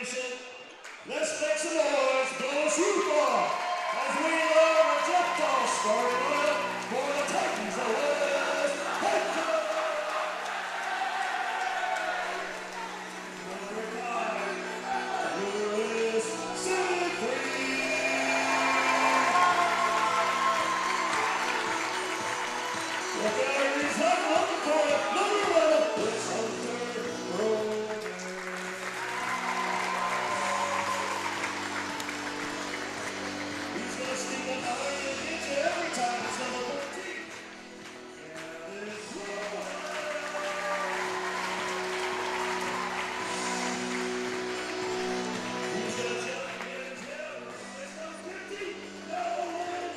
nation. Let's make some noise, go shoot ball, as we learn a jump ball starting for the Titans of West Hancock. Number 5, Louis Siegfried. The Fairies have won the court, number 11, it's Hunter Rowe. He's gonna sneak a high and hit you every time. It's number 14. And it's Rowe. He's gonna jump in his head. It's number 50. No,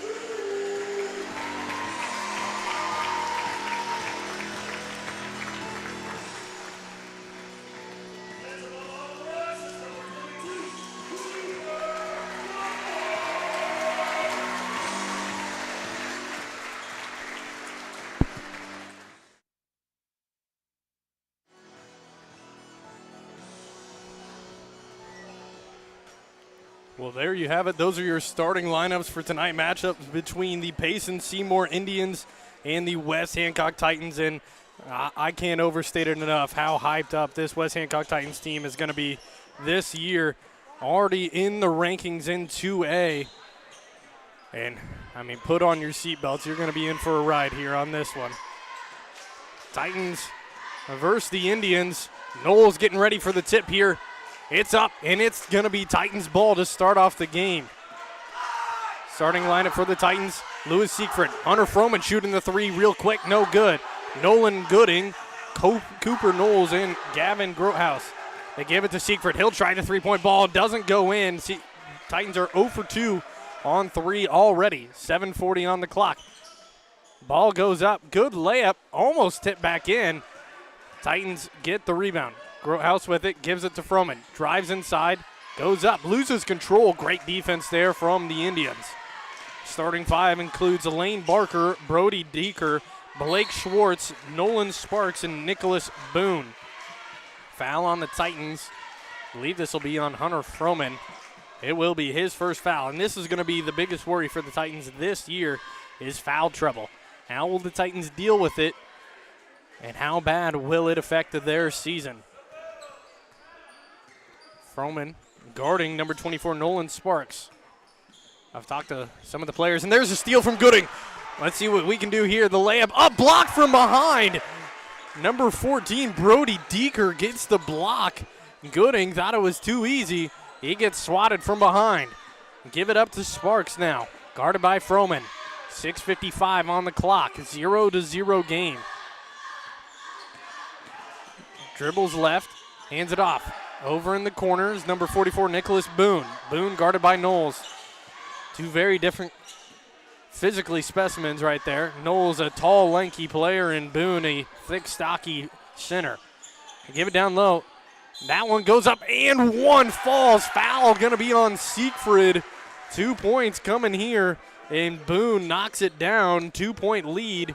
Drew. That's a ball on the rush. It's number 22. Well, there you have it. Those are your starting lineups for tonight. Matchups between the Payson Seymour Indians and the West Hancock Titans. And I can't overstate it enough how hyped up this West Hancock Titans team is going to be this year. Already in the rankings in 2A. And, I mean, put on your seatbelts. You're going to be in for a ride here on this one. Titans versus the Indians. Knowles getting ready for the tip here. It's up, and it's going to be Titans ball to start off the game. Starting lineup for the Titans, Louis Siegfried. Hunter Froman shooting the three real quick, no good. Nolan Gooding, Cooper Knowles, and Gavin Grotehouse. They give it to Siegfried. He'll try the three-point ball, doesn't go in. Titans are 0 for 2 on 3 already. 7:40 on the clock. Ball goes up, good layup, almost tipped back in. Titans get the rebound. Grotehouse with it, gives it to Froman. Drives inside, goes up, loses control. Great defense there from the Indians. Starting 5 includes Elaine Barker, Brody Deeker, Blake Schwartz, Nolan Sparks, and Nicholas Boone. Foul on the Titans. I believe this will be on Hunter Froman. It will be his first foul, and this is going to be the biggest worry for the Titans this year is foul trouble. How will the Titans deal with it, and how bad will it affect their season? Froman guarding number 24, Nolan Sparks. I've talked to some of the players, and there's a steal from Gooding. Let's see what we can do here. The layup up, blocked from behind. Number 14, Brody Deeker gets the block. Gooding thought it was too easy. He gets swatted from behind. Give it up to Sparks now. Guarded by Froman. 6:55 on the clock. 0-0 game. Dribbles left, hands it off. Over in the corners, number 44, Nicholas Boone. Boone guarded by Knowles. Two very different physically specimens right there. Knowles, a tall, lanky player, and Boone, a thick, stocky center. Give it down low. That one goes up, and one falls. Foul going to be on Siegfried. 2 points coming here, and Boone knocks it down. 2-point lead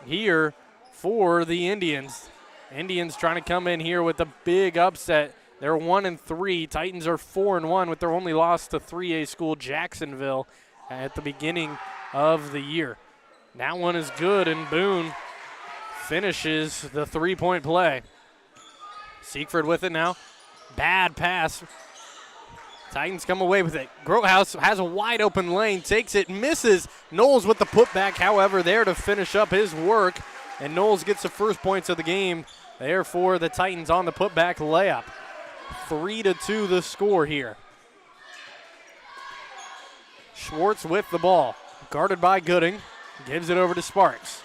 here for the Indians. Indians trying to come in here with a big upset. They're 1-3. Titans are 4-1 with their only loss to 3A school Jacksonville at the beginning of the year. That one is good, and Boone finishes the three-point play. Siegfried with it now. Bad pass. Titans come away with it. Grotehouse has a wide-open lane, takes it, misses. Knowles with the putback, however, there to finish up his work, and Knowles gets the first points of the game there for the Titans on the putback layup. 3-2 the score here. Schwartz with the ball. Guarded by Gooding. Gives it over to Sparks.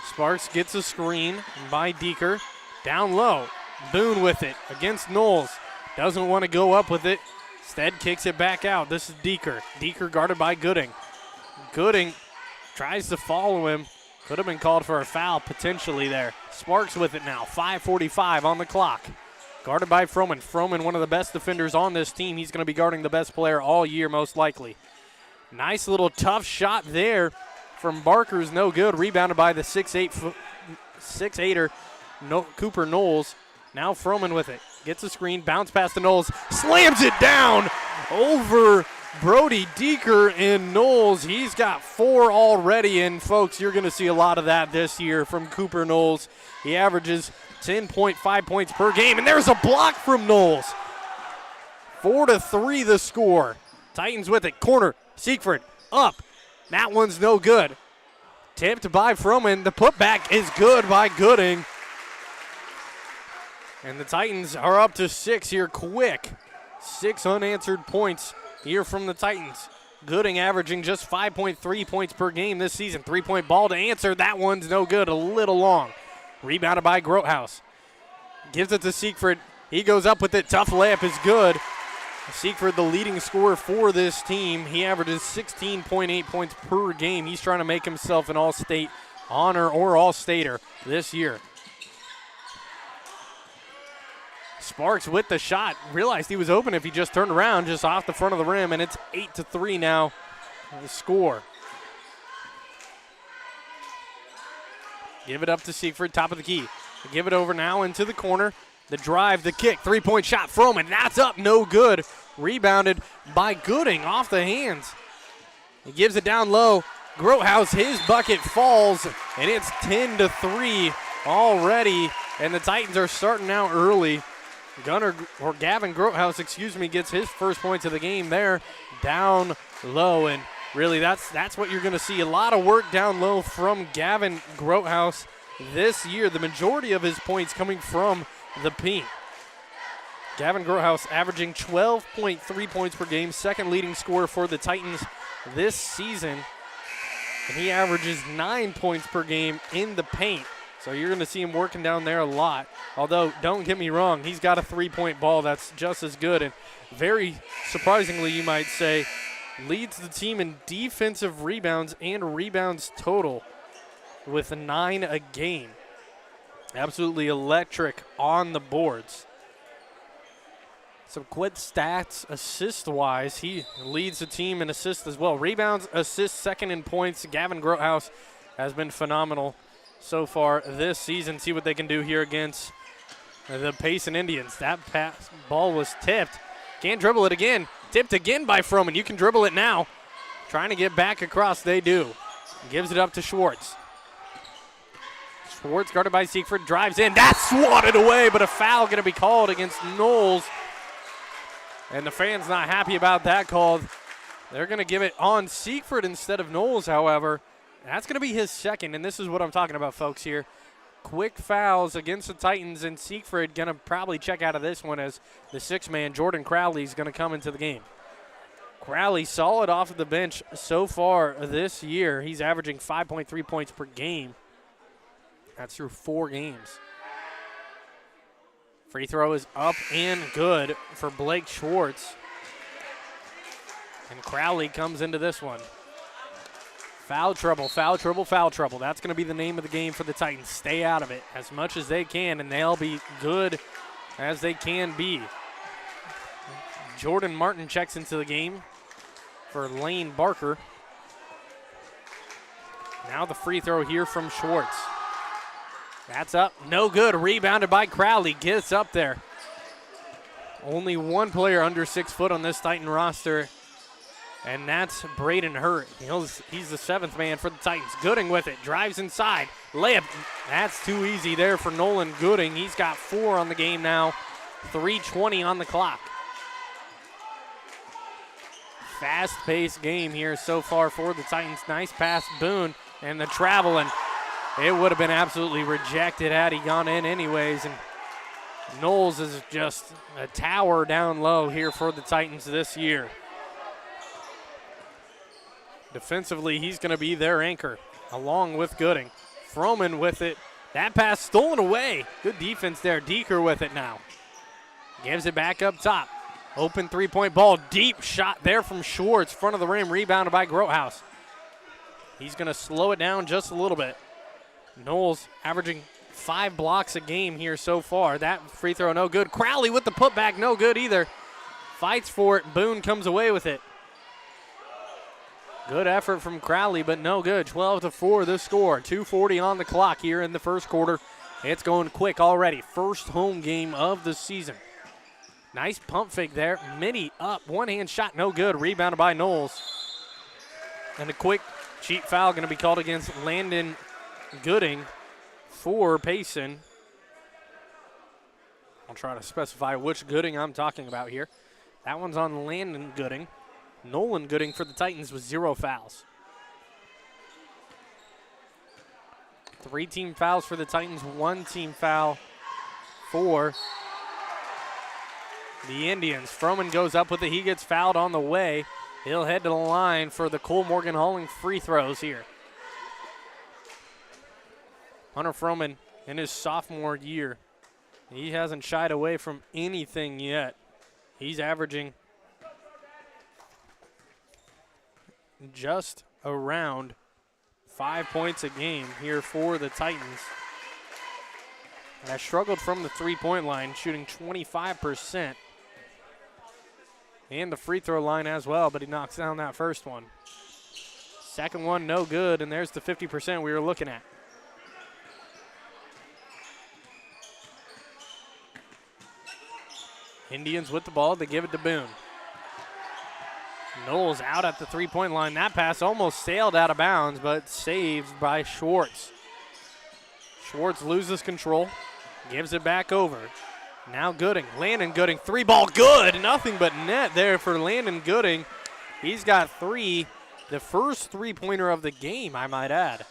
Sparks gets a screen by Deeker. Down low. Boone with it against Knowles. Doesn't want to go up with it. Instead kicks it back out. This is Deeker. Deeker guarded by Gooding. Gooding tries to follow him. Could have been called for a foul potentially there. Sparks with it now. 5:45 on the clock. Guarded by Froman. Froman, one of the best defenders on this team. He's going to be guarding the best player all year, most likely. Nice little tough shot there from Barker's no good. Rebounded by the 6'8"er Cooper Knowles. Now Froman with it. gets a screen, bounce past the Knowles, slams it down over Brody Deeker in Knowles. He's got 4 already, and folks, you're going to see a lot of that this year from Cooper Knowles. He averages 10.5 points per game, and there's a block from Knowles. 4-3 the score. Titans with it, corner, Siegfried, up. That one's no good. Tipped by Froman. The putback is good by Gooding. And the Titans are up to 6 here quick. 6 unanswered points here from the Titans. Gooding averaging just 5.3 points per game this season. 3-point ball to answer. That one's no good, a little long. Rebounded by Grothaus. Gives it to Siegfried. He goes up with it. Tough layup is good. Siegfried, the leading scorer for this team. He averages 16.8 points per game. He's trying to make himself an all-state honor or all-stater this year. Sparks with the shot. Realized he was open if he just turned around, just off the front of the rim, and it's 8-3 now, the score. Give it up to Siegfried, top of the key. Give it over now into the corner. The drive, the kick, 3-point shot, Froman, that's up, no good. Rebounded by Gooding off the hands. He gives it down low. Grothaus, his bucket falls, and it's 10-3 already, and the Titans are starting out early. Gavin Grothaus, gets his first points of the game there, down low, and really that's what you're going to see. A lot of work down low from Gavin Grothaus this year. The majority of his points coming from the paint. Gavin Grothaus averaging 12.3 points per game, second leading scorer for the Titans this season. And he averages 9 points per game in the paint. So you're going to see him working down there a lot. Although, don't get me wrong, he's got a 3-point ball that's just as good. And very surprisingly, you might say, leads the team in defensive rebounds and rebounds total with 9 a game. Absolutely electric on the boards. Some quick stats assist-wise. He leads the team in assists as well. Rebounds, assists, second in points. Gavin Grothaus has been phenomenal so far this season. See what they can do here against the Payson Indians. That ball was tipped. Can't dribble it again. Tipped again by Froman. You can dribble it now. Trying to get back across. They do. Gives it up to Schwartz. Schwartz guarded by Siegfried, drives in. That's swatted away, but a foul going to be called against Knowles. And the fans not happy about that call. They're going to give it on Siegfried instead of Knowles, however. That's going to be his second, and this is what I'm talking about, folks, here. Quick fouls against the Titans, and Siegfried going to probably check out of this one as the 6-man, Jordan Crowley, is going to come into the game. Crowley solid off of the bench so far this year. He's averaging 5.3 points per game. That's through 4 games. Free throw is up and good for Blake Schwartz. And Crowley comes into this one. Foul trouble, foul trouble, foul trouble. That's going to be the name of the game for the Titans. Stay out of it as much as they can, and they'll be good as they can be. Jordan Martin checks into the game for Lane Barker. Now the free throw here from Schwartz. That's up, no good. Rebounded by Crowley, gets up there. Only one player under 6 foot on this Titan roster, and that's Braden Hurt. He's the 7th man for the Titans. Gooding with it, drives inside. Layup, that's too easy there for Nolan Gooding. He's got 4 on the game now, 3:20 on the clock. Fast-paced game here so far for the Titans. Nice pass, Boone, and the travel, and it would have been absolutely rejected had he gone in anyways. And Knowles is just a tower down low here for the Titans this year. Defensively, he's going to be their anchor along with Gooding. Froman with it. That pass stolen away. Good defense there. Deeker with it now. Gives it back up top. Open 3-point ball. Deep shot there from Schwartz. Front of the rim. Rebounded by Grothaus. He's going to slow it down just a little bit. Knowles averaging 5 blocks a game here so far. That free throw no good. Crowley with the putback no good either. Fights for it. Boone comes away with it. Good effort from Crowley, but no good. 12-4 the score. 2:40 on the clock here in the first quarter. It's going quick already. First home game of the season. Nice pump fake there. Mini up, one-hand shot, no good. Rebounded by Knowles. And a quick cheap foul going to be called against Landon Gooding for Payson. I'll try to specify which Gooding I'm talking about here. That one's on Landon Gooding. Nolan Gooding for the Titans with 0 fouls. 3 team fouls for the Titans, 1 team foul for the Indians. Froman goes up with it. He gets fouled on the way. He'll head to the line for the Cole Morgan Hauling free throws here. Hunter Froman in his sophomore year, he hasn't shied away from anything yet. He's averaging just around 5 points a game here for the Titans. Has struggled from the three-point line, shooting 25%. And the free throw line as well, but he knocks down that first one. Second one, no good, and there's the 50% we were looking at. Indians with the ball, they give it to Boone. Knowles out at the three-point line. That pass almost sailed out of bounds, but saved by Schwartz. Schwartz loses control, gives it back over. Now Gooding, Landon Gooding, 3-ball good. Nothing but net there for Landon Gooding. He's got 3, the first three-pointer of the game, I might add.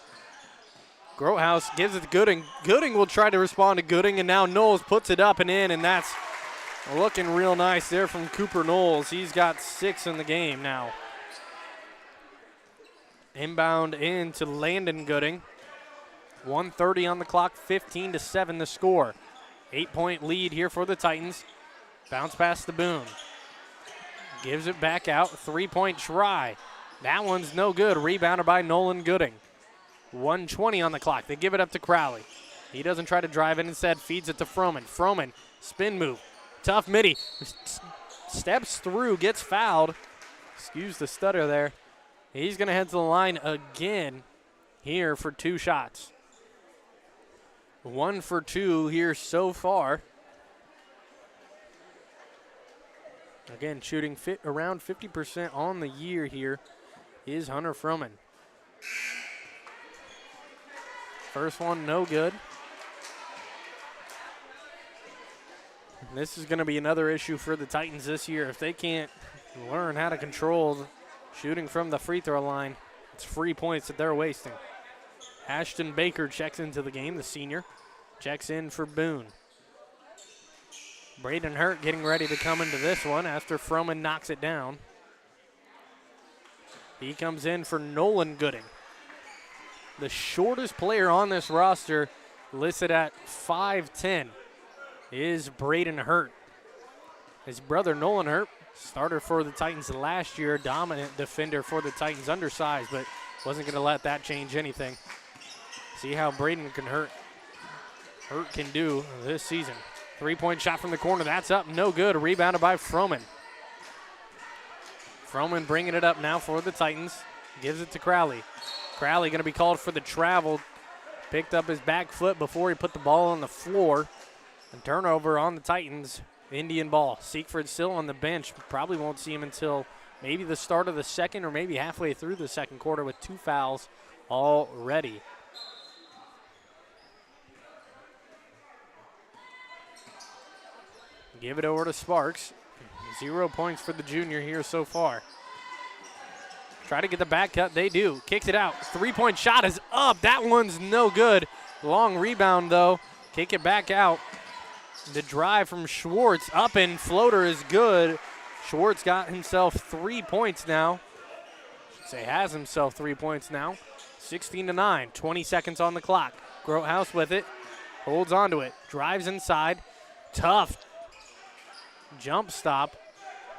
Grotehouse gives it to Gooding. Gooding will try to respond to Gooding, and now Knowles puts it up and in, and that's looking real nice there from Cooper Knowles. He's got 6 in the game now. Inbound into Landon Gooding. 1:30 on the clock, 15-7 the score. 8-point lead here for the Titans. Bounce pass to Boone. Gives it back out, 3-point try. That one's no good, rebounded by Nolan Gooding. 1:20 on the clock, they give it up to Crowley. He doesn't try to drive it, instead feeds it to Froman. Froman, spin move, tough midi, steps through, gets fouled. Excuse the stutter there. He's gonna head to the line again here for 2 shots. 1 for 2 here so far. Again, shooting around 50% on the year here is Hunter Froman. First one, no good. This is going to be another issue for the Titans this year. If they can't learn how to control shooting from the free throw line, it's free points that they're wasting. Ashton Baker checks into the game, the senior. Checks in for Boone. Braden Hurt getting ready to come into this one after Froman knocks it down. He comes in for Nolan Gooding. The shortest player on this roster, listed at 5'10", is Braden Hurt. His brother Nolan Hurt, starter for the Titans last year, dominant defender for the Titans, undersized, but wasn't going to let that change anything. See how Braden Hurt can do this season. 3-point shot from the corner, that's up, no good. Rebounded by Froman. Froman bringing it up now for the Titans. Gives it to Crowley. Crowley going to be called for the travel. Picked up his back foot before he put the ball on the floor. And turnover on the Titans. Indian ball. Siegfried still on the bench. Probably won't see him until maybe the start of the second or maybe halfway through the second quarter with 2 fouls already. Give it over to Sparks. 0 points for the junior here so far. Try to get the back cut, they do. Kicks it out, 3-point shot is up. That one's no good. Long rebound though, kick it back out. The drive from Schwartz, up and floater is good. Schwartz got himself 3 points now. Should say has himself 3 points now. 16-9, 20 seconds on the clock. Grotehouse with it, holds onto it, drives inside, tough jump stop,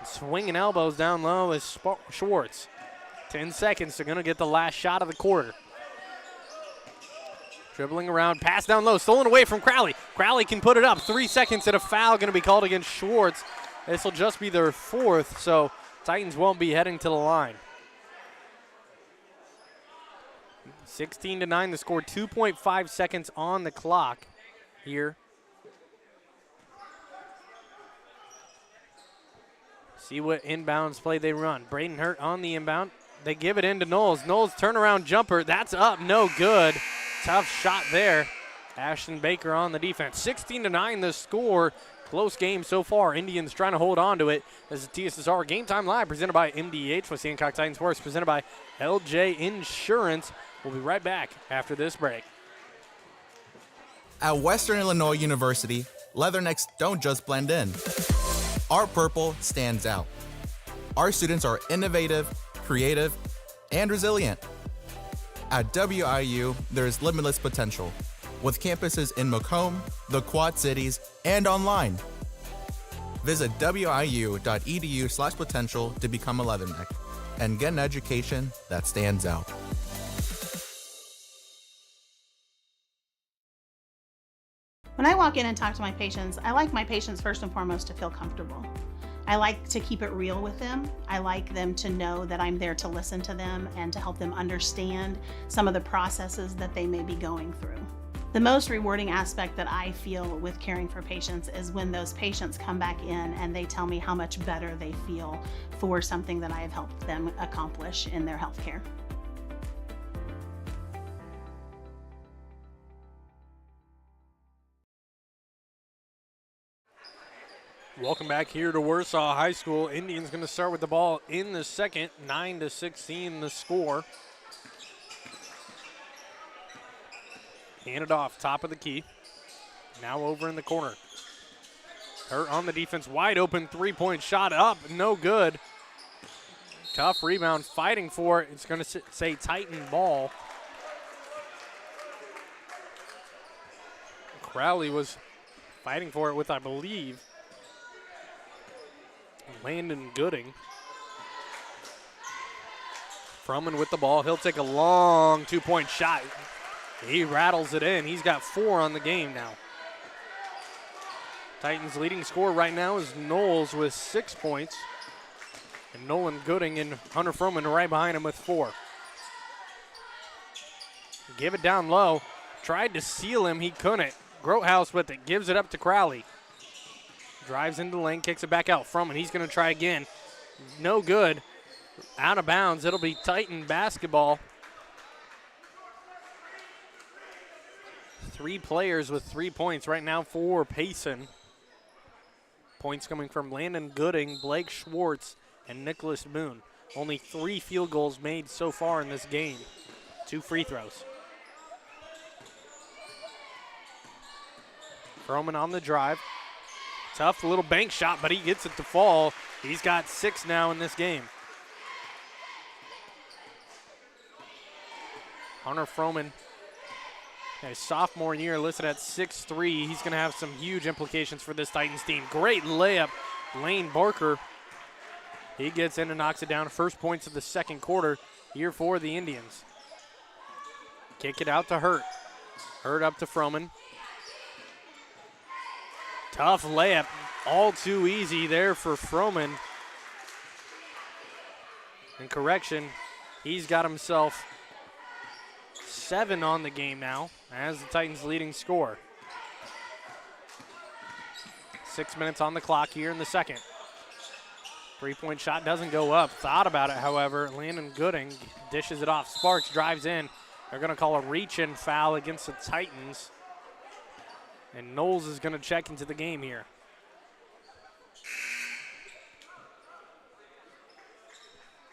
swinging elbows down low is Schwartz. 10 seconds, they're gonna get the last shot of the quarter. Dribbling around, pass down low, stolen away from Crowley. Crowley can put it up, 3 seconds and a foul gonna be called against Schwartz. This will just be their 4th, so Titans won't be heading to the line. 16-9 the score, 2.5 seconds on the clock here. See what inbounds play they run. Braden Hurt on the inbound. They give it into Knowles. Knowles turnaround jumper. That's up, no good. Tough shot there. Ashton Baker on the defense. 16-9 the score. Close game so far. Indians trying to hold on to it. This is TSSR Game Time Live presented by MDH with Hancock Titan Sports, presented by LJ Insurance. We'll be right back after this break. At Western Illinois University, Leathernecks don't just blend in. Our purple stands out. Our students are innovative, creative, and resilient. At WIU, there's limitless potential, with campuses in Macomb, the Quad Cities, and online. Visit wiu.edu/potential to become a Leatherneck and get an education that stands out. When I walk in and talk to my patients, I like my patients first and foremost to feel comfortable. I like to keep it real with them. I like them to know that I'm there to listen to them and to help them understand some of the processes that they may be going through. The most rewarding aspect that I feel with caring for patients is when those patients come back in and they tell me how much better they feel for something that I have helped them accomplish in their healthcare. Welcome back here to Warsaw High School. Indians going to start with the ball in the second. 9-16 the score. Hand it off, top of the key. Now over in the corner. Hurt on the defense, wide open three-point shot up, no good. Tough rebound, fighting for it. It's going to say Titan ball. Crowley was fighting for it with, I believe, Landon Gooding. Froman with the ball. He'll take a long two-point shot. He rattles it in. He's got 4 on the game now. Titans' leading scorer right now is Knowles with 6 points. And Nolan Gooding and Hunter Froman right behind him with 4. Give it down low. Tried to seal him. He couldn't. Grothaus with it. Gives it up to Crowley. Drives into the lane, kicks it back out. Froman, he's going to try again. No good. Out of bounds. It'll be Titan basketball. 3 players with 3 points right now for Payson. Points coming from Landon Gooding, Blake Schwartz, and Nicholas Boone. Only 3 field goals made so far in this game. 2 free throws. Froman on the drive. Tough little bank shot, but he gets it to fall. He's got 6 now in this game. Hunter Froman, a sophomore year, listed at 6'3". He's going to have some huge implications for this Titans team. Great layup, Lane Barker. He gets in and knocks it down. First points of the second quarter here for the Indians. Kick it out to Hurt. Hurt up to Froman. Tough layup, all too easy there for Froman. And correction, he's got himself 7 on the game now as the Titans' leading scorer. 6 minutes on the clock here in the second. 3-point shot doesn't go up. Thought about it, however. Landon Gooding dishes it off. Sparks drives in. They're going to call a reach-in foul against the Titans. And Knowles is going to check into the game here.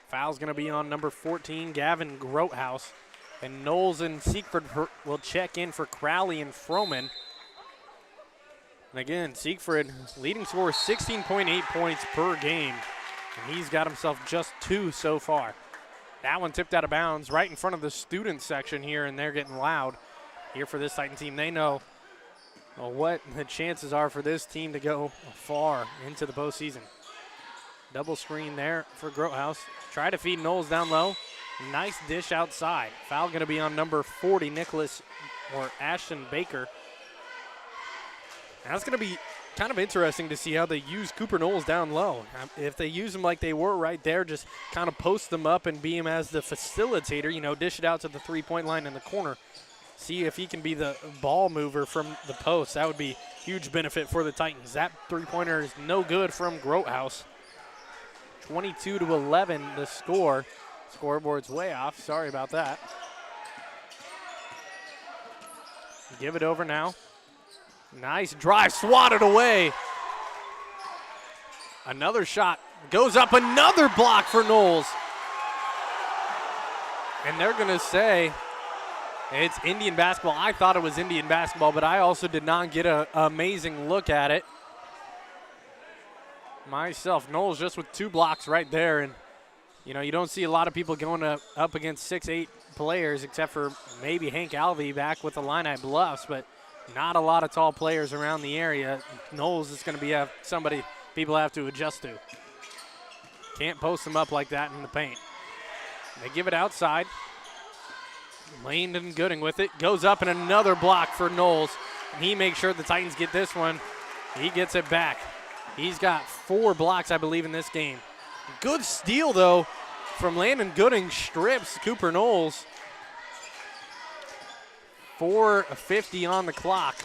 Foul's going to be on number 14, Gavin Grothaus. And Knowles and Siegfried will check in for Crowley and Froman. And again, Siegfried, leading scorer, 16.8 points per game. And he's got himself just 2 so far. That one tipped out of bounds right in front of the student section here, and they're getting loud here for this Titan team. They know what the chances are for this team to go far into the postseason. Double screen there for Grothaus. Try to feed Knowles down low. Nice dish outside. Foul going to be on number 40, Nicholas or Ashton Baker. That's going to be kind of interesting to see how they use Cooper Knowles down low. If they use him like they were right there, just kind of post them up and be him as the facilitator, you know, dish it out to the three-point line in the corner. See if he can be the ball mover from the post. That would be huge benefit for the Titans. That three-pointer is no good from Grothaus. 22-11 the score. Scoreboard's way off. Sorry about that. Give it over now. Nice drive, swatted away. Another shot goes up, another block for Knowles. And they're gonna say it's Indian basketball. I thought it was Indian basketball, but I also did not get an amazing look at it myself. Knowles just with 2 blocks right there, and you know, you don't see a lot of people going up against 6'8" players, except for maybe Hank Alvey back with the Illini Bluffs, but not a lot of tall players around the area. Knowles is going to be somebody people have to adjust to. Can't post them up like that in the paint. They give it outside. Landon Gooding with it. Goes up, and another block for Knowles. And he makes sure the Titans get this one. He gets it back. He's got 4 blocks, I believe, in this game. Good steal, though, from Landon Gooding. Strips Cooper Knowles. 4:50 on the clock.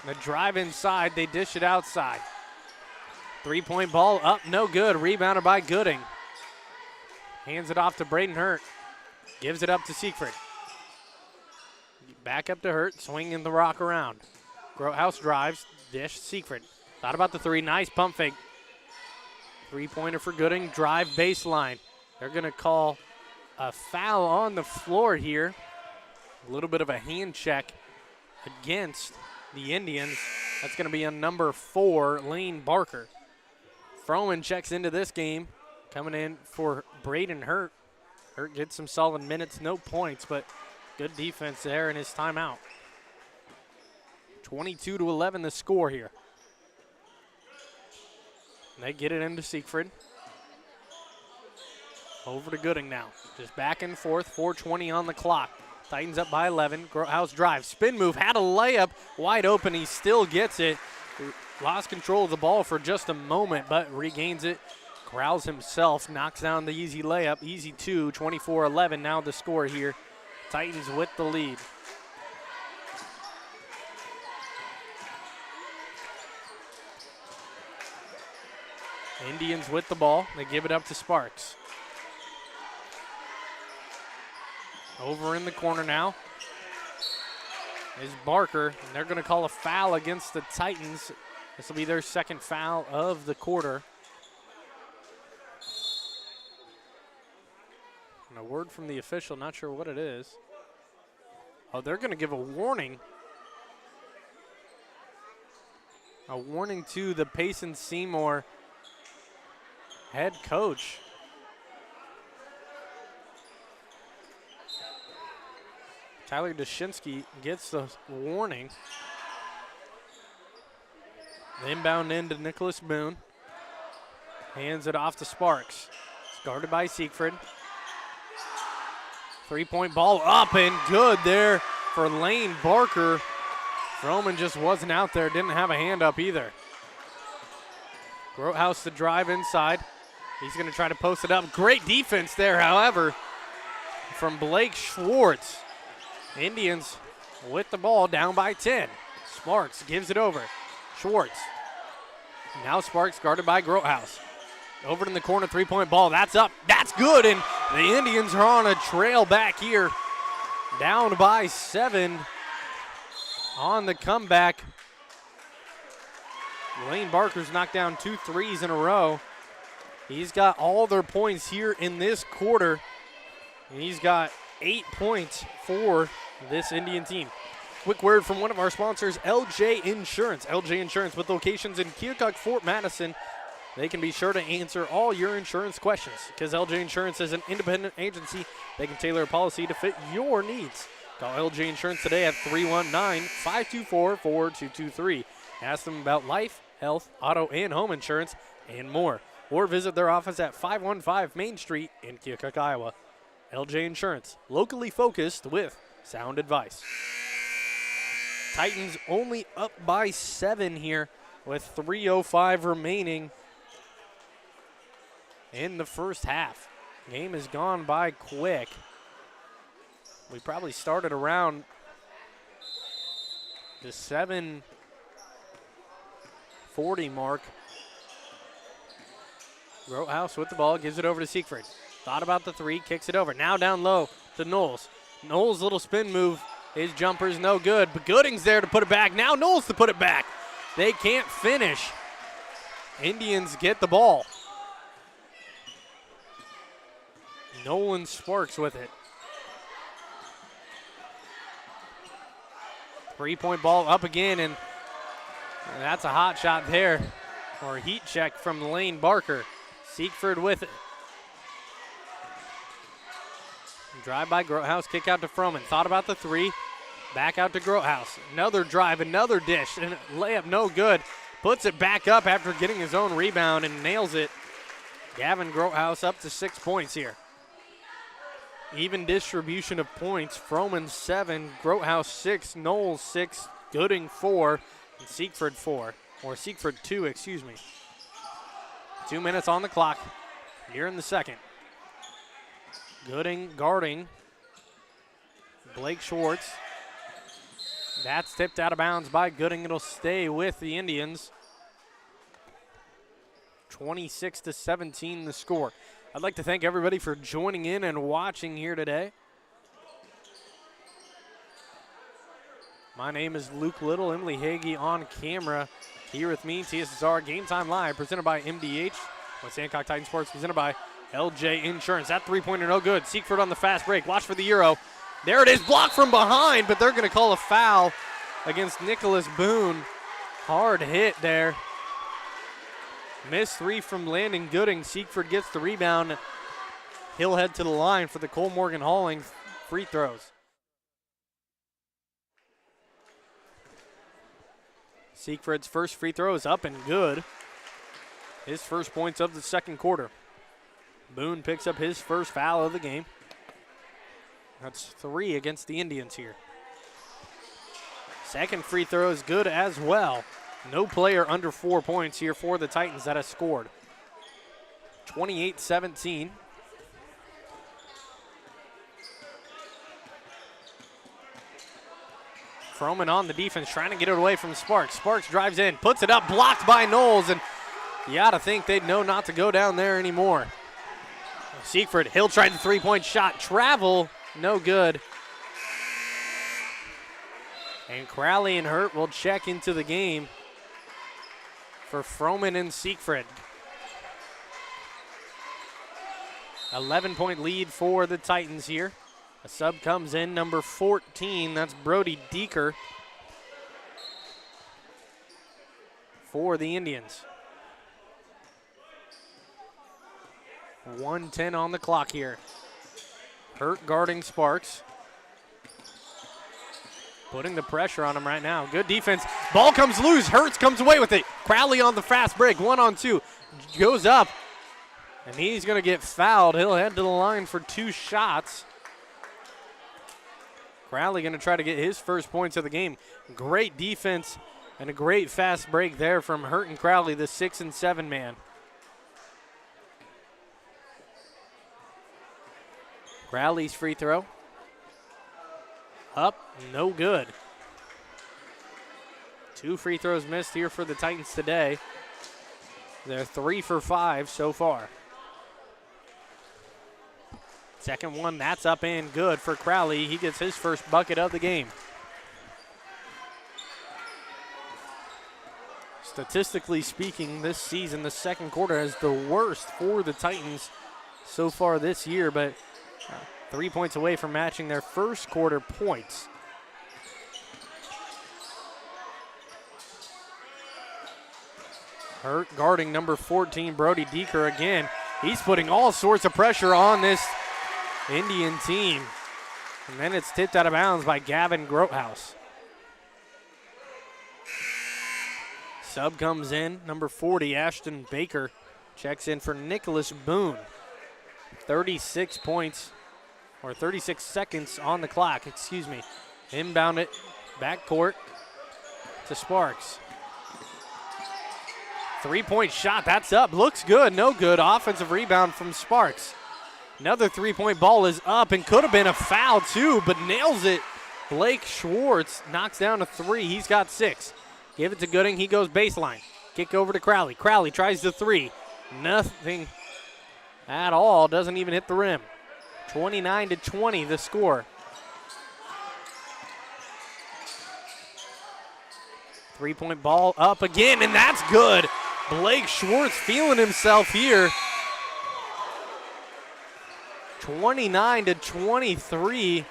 The drive inside, they dish it outside. 3-point ball up, no good. Rebounded by Gooding. Hands it off to Braden Hurt. Gives it up to Siegfried. Back up to Hurt, swinging the rock around. Grotehouse drives, dish, Siegfried. Thought about the 3, nice pump fake. 3-pointer for Gooding, drive baseline. They're gonna call a foul on the floor here. A little bit of a hand check against the Indians. That's gonna be on number 4, Lane Barker. Froman checks into this game, coming in for Braden Hurt. Hurt gets some solid minutes, no points, but good defense there in his timeout. 22-11 the score here. They get it into Siegfried. Over to Gooding now. Just back and forth, 4:20 on the clock. Titans up by 11. Grotehouse drive, spin move, had a layup, wide open. He still gets it. Lost control of the ball for just a moment, but regains it. Krause himself knocks down the easy layup. Easy 2, 24-11 now the score here. Titans with the lead. Indians with the ball. They give it up to Sparks. Over in the corner now is Barker, and they're going to call a foul against the Titans. This will be their second foul of the quarter. And a word from the official, not sure what it is. Oh, they're going to give a warning. A warning to the Payson Seymour head coach. Tyler Dashinsky gets the warning. Inbound into Nicholas Boone. Hands it off to Sparks. It's guarded by Siegfried. 3-point ball up and good there for Lane Barker. Froman just wasn't out there, didn't have a hand up either. Grotehouse to drive inside. He's going to try to post it up. Great defense there, however, from Blake Schwartz. Indians with the ball down by 10. Sparks gives it over. Schwartz. Now Sparks guarded by Grotehouse. Over in the corner, 3-point ball. That's up. That's good. And the Indians are on a trail back here. Down by 7 on the comeback. Lane Barker's knocked down 2 threes in a row. He's got all their points here in this quarter. And he's got 8 points for this Indian team. Quick word from one of our sponsors, LJ Insurance. LJ Insurance with locations in Keokuk, Fort Madison. They can be sure to answer all your insurance questions because LJ Insurance is an independent agency. They can tailor a policy to fit your needs. Call LJ Insurance today at 319-524-4223. Ask them about life, health, auto, and home insurance, and more. Or visit their office at 515 Main Street in Keokuk, Iowa. LJ Insurance, locally focused with sound advice. Titans only up by 7 here with 3:05 remaining in the first half. Game has gone by quick. We probably started around the 7:40 mark. Grotehouse with the ball, gives it over to Siegfried. Thought about the three, kicks it over. Now down low to Knowles. Knowles' little spin move, his jumper's no good, but Gooding's there to put it back. Now Knowles to put it back. They can't finish. Indians get the ball. Nolan Sparks with it. 3-point ball up again, and that's a hot shot there, or a heat check from Lane Barker. Siegfried with it. Drive by Grotehouse, kick out to Froman. Thought about the three, back out to Grotehouse. Another drive, another dish, and layup no good. Puts it back up after getting his own rebound and nails it. Gavin Grotehouse up to 6 points here. Even distribution of points. Froman 7, Grotehouse 6, Knowles 6, Gooding 4, and Siegfried 4. Or Siegfried 2, excuse me. 2 minutes on the clock here in the second. Gooding guarding Blake Schwartz. That's tipped out of bounds by Gooding. It'll stay with the Indians. 26-17 the score. I'd like to thank everybody for joining in and watching here today. My name is Luke Little, Emily Hagee on camera. Here with me, TSSR Game Time Live, presented by MDH. West Hancock Titan Sports, presented by LJ Insurance. That three-pointer no good. Siegfried on the fast break. Watch for the Euro. There it is, blocked from behind, but they're going to call a foul against Nicholas Boone. Hard hit there. Missed three from Landon Gooding. Siegfried gets the rebound. He'll head to the line for the Cole Morgan Hauling free throws. Siegfried's first free throw is up and good. His first points of the second quarter. Boone picks up his first foul of the game. That's 3 against the Indians here. Second free throw is good as well. No player under 4 points here for the Titans that has scored. 28-17. Froman on the defense, trying to get it away from Sparks. Sparks drives in, puts it up, blocked by Knowles, and you gotta think they'd know not to go down there anymore. Siegfried, he'll try the three-point shot. Travel, no good. And Crowley and Hurt will check into the game for Froman and Siegfried. 11-point lead for the Titans here. A sub comes in, number 14. That's Brody Deeker for the Indians. 1:10 on the clock here. Hurt guarding Sparks. Putting the pressure on him right now. Good defense. Ball comes loose. Hurts comes away with it. Crowley on the fast break. 1-on-2. Goes up. And he's going to get fouled. He'll head to the line for 2 shots. Crowley going to try to get his first points of the game. Great defense and a great fast break there from Hurt and Crowley, the 6 and 7 man. Crowley's free throw. Up, no good. 2 free throws missed here for the Titans today. They're 3 for 5 so far. Second one, that's up and good for Crowley. He gets his first bucket of the game. Statistically speaking, this season, the second quarter is the worst for the Titans so far this year, but 3 points away from matching their first quarter points. Hurt guarding number 14, Brody Deeker again. He's putting all sorts of pressure on this Indian team. And then it's tipped out of bounds by Gavin Grotehouse. Sub comes in, number 40, Ashton Baker checks in for Nicholas Boone. 36 points, or 36 seconds on the clock, excuse me. Inbound it, backcourt to Sparks. 3-point shot, that's up, looks good, no good. Offensive rebound from Sparks. Another 3-point ball is up and could have been a foul too, but nails it. Blake Schwartz knocks down a 3, he's got 6. Give it to Gooding, he goes baseline. Kick over to Crowley. Crowley tries the 3. Nothing at all. Doesn't even hit the rim. 29-20 the score. 3-point ball up again, and that's good. Blake Schwartz feeling himself here. 29-23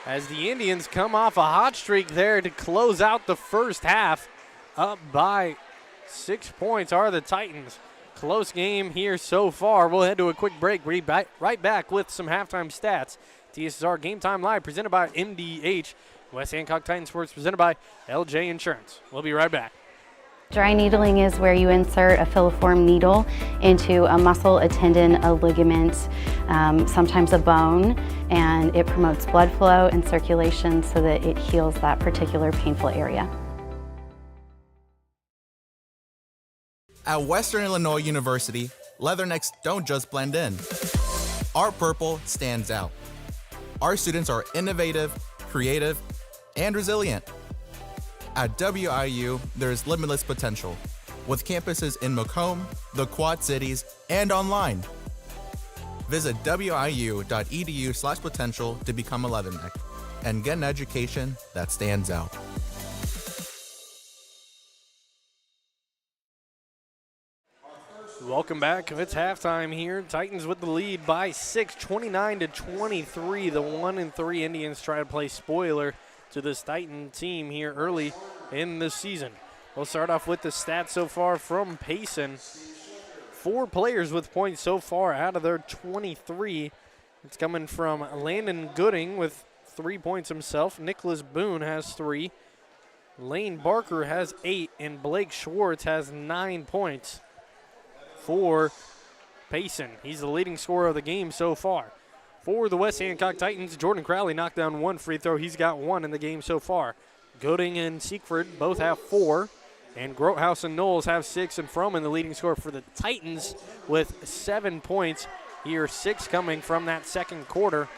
as the Indians come off a hot streak there to close out the first half. Up by 6 points are the Titans. Close game here so far. We'll head to a quick break. We'll be right back with some halftime stats. TSSR Game Time Live presented by MDH. West Hancock Titan Sports presented by LJ Insurance. We'll be right back. Dry needling is where you insert a filiform needle into a muscle, a tendon, a ligament, sometimes a bone, and it promotes blood flow and circulation so that it heals that particular painful area. At Western Illinois University, leathernecks don't just blend in. Our purple stands out. Our students are innovative, creative, and resilient. At WIU, there's limitless potential, with campuses in Macomb, the Quad Cities, and online. Visit wiu.edu/potential to become a leatherneck and get an education that stands out. Welcome back. It's halftime here. Titans with the lead by 6, 29-23. The 1-3 Indians try to play spoiler to this Titan team here early in the season. We'll start off with the stats so far from Payson. 4 players with points so far out of their 23. It's coming from Landon Gooding with 3 points himself. Nicholas Boone has 3. Lane Barker has 8, and Blake Schwartz has 9 points for Payson. He's the leading scorer of the game so far. For the West Hancock Titans, Jordan Crowley knocked down 1 free throw. He's got 1 in the game so far. Gooding and Siegfried both have 4, and Grothaus and Knowles have 6, and Froman the leading scorer for the Titans with 7 points. Here, 6 coming from that second quarter.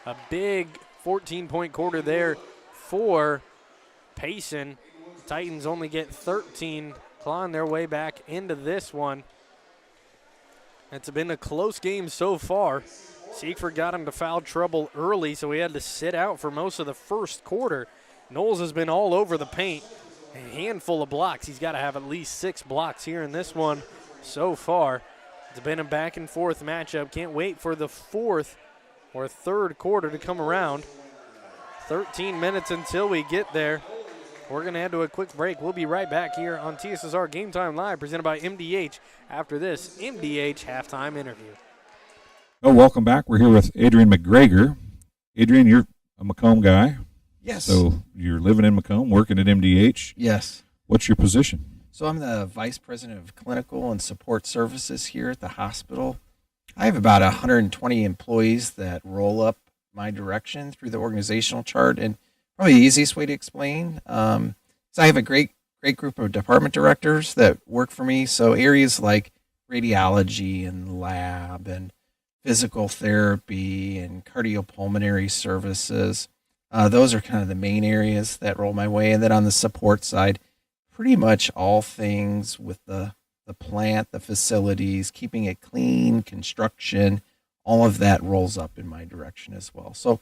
A big 14-point quarter there for Payson. Titans only get 13, clawing their way back into this one. It's been a close game so far. Siegfried got him to foul trouble early, so he had to sit out for most of the first quarter. Knowles has been all over the paint. A handful of blocks. He's got to have at least 6 blocks here in this one so far. It's been a back-and-forth matchup. Can't wait for the fourth or third quarter to come around. 13 minutes until we get there. We're going to head to a quick break. We'll be right back here on TSSR Game Time Live, presented by MDH, after this MDH halftime interview. Oh, welcome back. We're here with Adrian McGregor. Adrian, you're a Macomb guy. Yes. So you're living in Macomb, working at MDH. Yes. What's your position? So I'm the Vice President of Clinical and Support Services here at the hospital. I have about 120 employees that roll up my direction through the organizational chart. And probably the easiest way to explain, so I have a great group of department directors that work for me. So areas like radiology and lab and physical therapy and cardiopulmonary services, those are kind of the main areas that roll my way. And then on the support side, pretty much all things with the plant, the facilities, keeping it clean, construction, all of that rolls up in my direction as well. So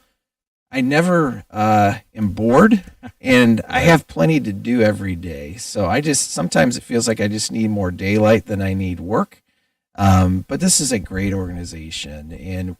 I never am bored, and I have plenty to do every day. So sometimes it feels like I just need more daylight than I need work. But this is a great organization, and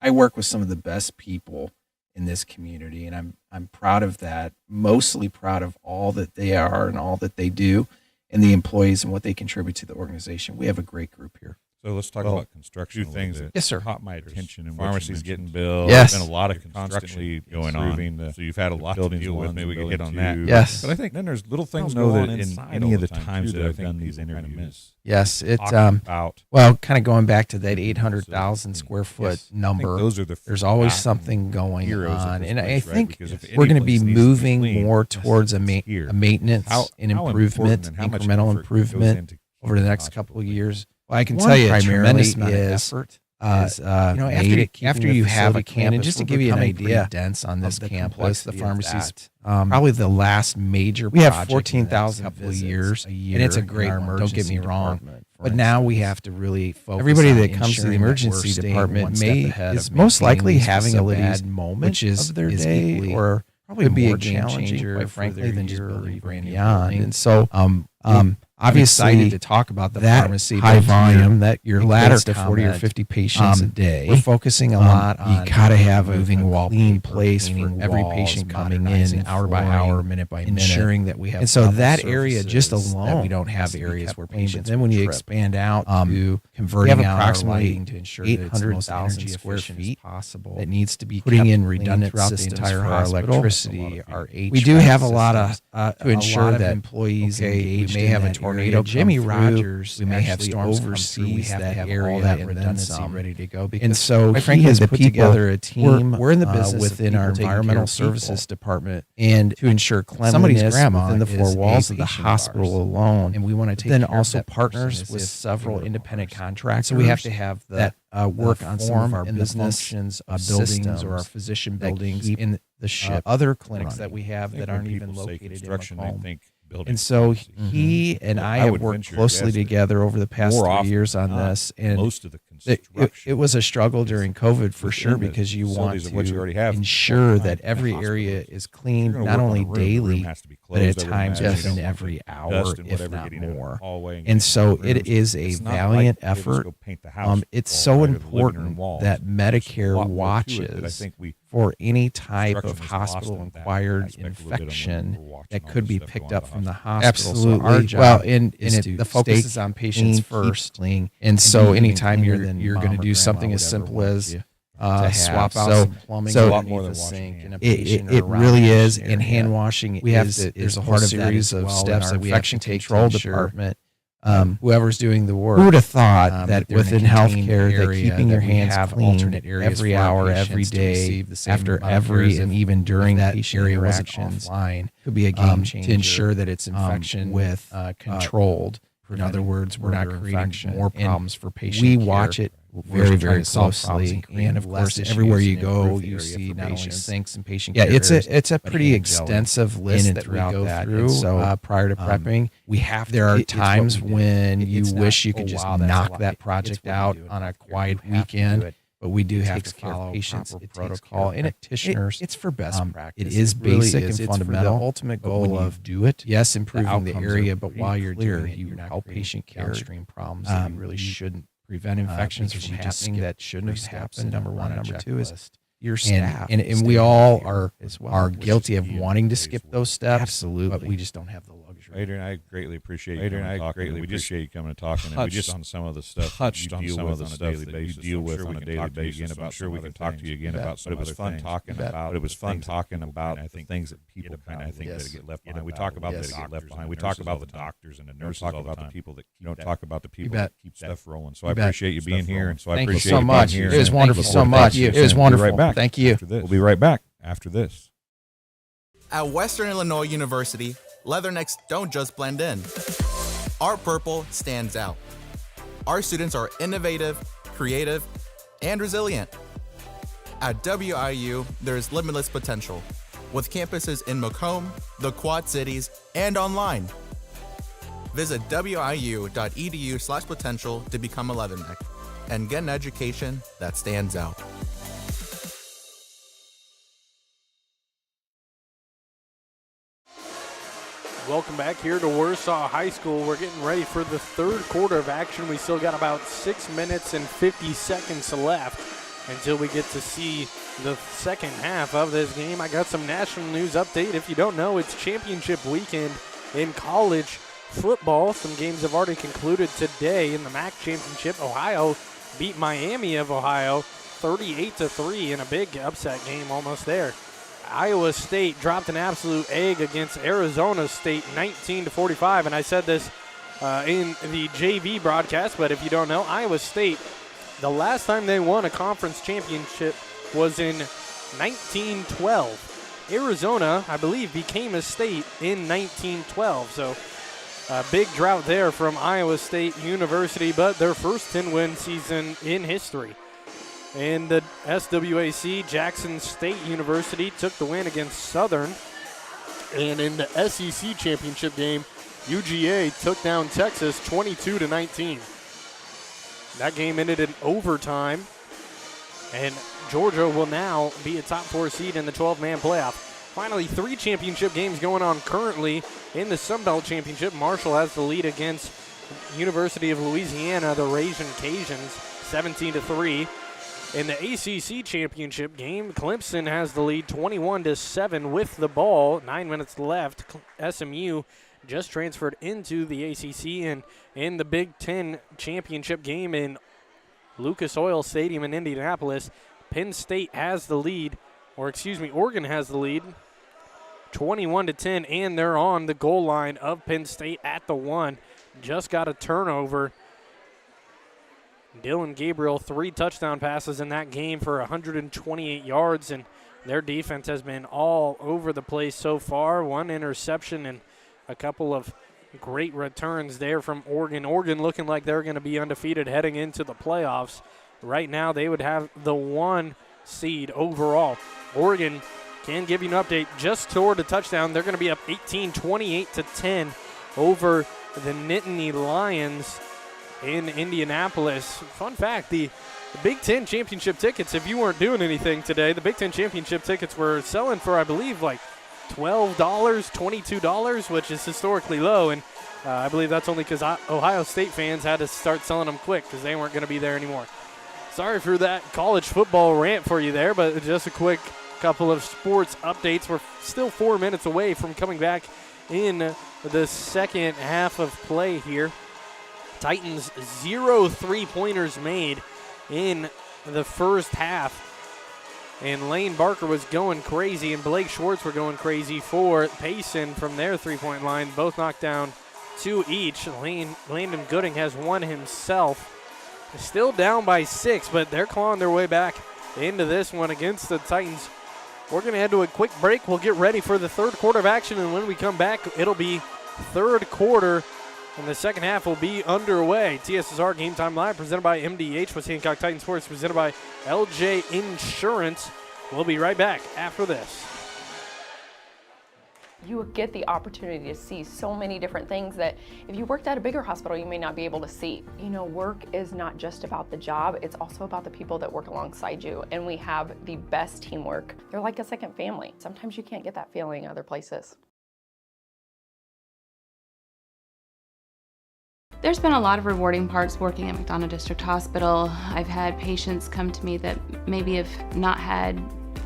I work with some of the best people in this community, and I'm proud of that. Mostly proud of all that they are and all that they do, and the employees and what they contribute to the organization. We have a great group here. So let's talk about construction. A few things that Yes, sir. caught my attention. And Pharmacies getting built. Yes. There's been a lot of construction going on. So you've had a lot to deal with. Maybe we could hit on that. Yes. But I think then there's little things know that in any of the times that I've done these interviews. Yes, it's about well, kind of going back to that 800,000 square foot number. those are the There's always something going heroes of on, this and I place, right? think Because if we're going to any be place needs to be moving clean, more towards a here. maintenance and improvement, and how much incremental effort goes improvement into over the keeping next hospital couple of years. Well, I can One tell you, a primarily tremendous amount of is effort after you have a campus, just to give you an idea, dense on this campus, the pharmacy's probably the last major. We have 14,000 visits a year, and it's a great one. Don't get me wrong, but now we have to really focus. Everybody that comes to the emergency department is most likely having a bad moment, which is of their day, or probably be a game changer, quite frankly, than just building brand beyond. And so, obviously, I'm excited to talk about the pharmacy high volume that your ladder to 40 or 50 patients a day. We're focusing a lot on you gotta have a clean place for every patient coming in, hour by hour, minute by minute, ensuring that we have. And so that area just alone, we don't have areas where patients. Then when you expand out to converting out approximately to ensure 800,000 square feet possible, that needs to be putting in redundant systems for our electricity, our HVAC. We do have a lot of to ensure that employees engaged. We may have a tornado. Jimmy Rogers, we may have storms overseas that area, all that redundancy ready to go. And so he has put together a team. We're in the business within our environmental services department, and to ensure cleanliness within the four walls of the hospital alone. And we want to take then also partners with several independent contractors. So we have to have that work on some of our business functions, buildings, or our physician buildings in the ship. Other clinics that we have that aren't even located in Macomb. And so he and I have worked closely together over the past 3 years on this, and most of the it was a struggle during COVID for sure, because you want to ensure that every area is clean, not only daily, but at times within every hour, if not more. And so it is a valiant effort. It's so important that Medicare watches for any type of hospital-acquired infection that could be picked up from the hospital. Absolutely. So our job the focus is on patients first. And so anytime you're going to do something as simple as to swap out some plumbing, so a lot more than sink, it really is. And hand washing, there's a whole series of steps that we have to take control department. Whoever's doing the work. Who would have thought that within healthcare, that keeping your hands clean every hour, every day, after every and even during that area wasn't offline, could be a game changer to ensure that it's infection controlled. In other words, we're not creating more problems for patients. We watch it very, very closely, and of course, everywhere you go, you see not only sinks and patient care. It's a pretty extensive list that we go through. So prior to prepping, there are times when you wish you could just knock that project out on a quiet weekend. But we do have to follow patients protocol and practitioners. It's for best practice. It is basic and fundamental. The ultimate goal of do it. Yes, improving the area, but while you're doing it, you help patient care downstream problems that you really shouldn't prevent infections from happening that shouldn't have happened. Number one, number two is your staff, and we all are guilty of wanting to skip those steps. Absolutely, but we just don't have the luxury. Adrian, I greatly appreciate you coming and talking. We just appreciate you coming and talking. And we just on some of the stuff touched on some of the stuff that you deal with on a daily basis. I'm sure we can talk to you again about some other things. But it was fun talking about I think things that people kind of think that get left behind. We talk about that get left behind. We talk about the doctors and the nurses all the time. About the people that don't talk about the people that keep stuff rolling. So I appreciate you being here, and so I appreciate you so much. It was wonderful so much. It was wonderful. Thank you. We'll be right back after this. At Western Illinois University, leathernecks don't just blend in. Our purple stands out. Our students are innovative, creative, and resilient. At WIU, there's limitless potential, with campuses in Macomb, the Quad Cities, and online. Visit wiu.edu/potential to become a leatherneck and get an education that stands out. Welcome back here to Warsaw High School. We're getting ready for the third quarter of action. We still got about 6 minutes and 50 seconds left until we get to see the second half of this game. I got some national news update. If you don't know, it's championship weekend in college football. Some games have already concluded today in the MAC championship. Ohio beat Miami of Ohio 38-3 in a big upset game almost there. Iowa State dropped an absolute egg against Arizona State 19-45, and I said this in the JV broadcast, but if you don't know, Iowa State, the last time they won a conference championship was in 1912. Arizona, I believe, became a state in 1912, so a big drought there from Iowa State University, but their first 10-win season in history. In the SWAC, Jackson State University took the win against Southern. And in the SEC championship game, UGA took down Texas 22-19. That game ended in overtime, and Georgia will now be a top 4 seed in the 12-man playoff. Finally, 3 championship games going on currently in the Sun Belt Championship. Marshall has the lead against University of Louisiana, the Ragin' Cajuns, 17-3. In the ACC championship game, Clemson has the lead 21-7 with the ball. 9 minutes left. SMU just transferred into the ACC, and in the Big Ten championship game in Lucas Oil Stadium in Indianapolis, Penn State has the lead, Oregon has the lead, 21-10, and they're on the goal line of Penn State at the 1. Just got a turnover. Dylan Gabriel, 3 touchdown passes in that game for 128 yards, and their defense has been all over the place so far. 1 interception and a couple of great returns there from Oregon. Oregon looking like they're going to be undefeated heading into the playoffs. Right now they would have the 1 seed overall. Oregon can give you an update. Just scored a touchdown. They're going to be up 28-10 over the Nittany Lions in Indianapolis. Fun fact, the Big Ten championship tickets, if you weren't doing anything today, the Big Ten championship tickets were selling for, I believe, like $12, $22, which is historically low. And I believe that's only because Ohio State fans had to start selling them quick because they weren't going to be there anymore. Sorry for that college football rant for you there, but just a quick couple of sports updates. We're still 4 minutes away from coming back in the second half of play here. Titans 0 3-pointers made in the first half. And Lane Barker was going crazy, and Blake Schwartz were going crazy for Payson from their 3-point line. Both knocked down 2 each. Landon Gooding has 1 himself. Still down by 6, but they're clawing their way back into this one against the Titans. We're going to head to a quick break. We'll get ready for the third quarter of action, and when we come back, it'll be third quarter. And the second half will be underway. TSSR Game Time Live, presented by MDH with Hancock Titan Sports, presented by LJ Insurance. We'll be right back after this. You will get the opportunity to see so many different things that if you worked at a bigger hospital, you may not be able to see. You know, work is not just about the job, it's also about the people that work alongside you. And we have the best teamwork. They're like a second family. Sometimes you can't get that feeling other places. There's been a lot of rewarding parts working at McDonough District Hospital. I've had patients come to me that maybe have not had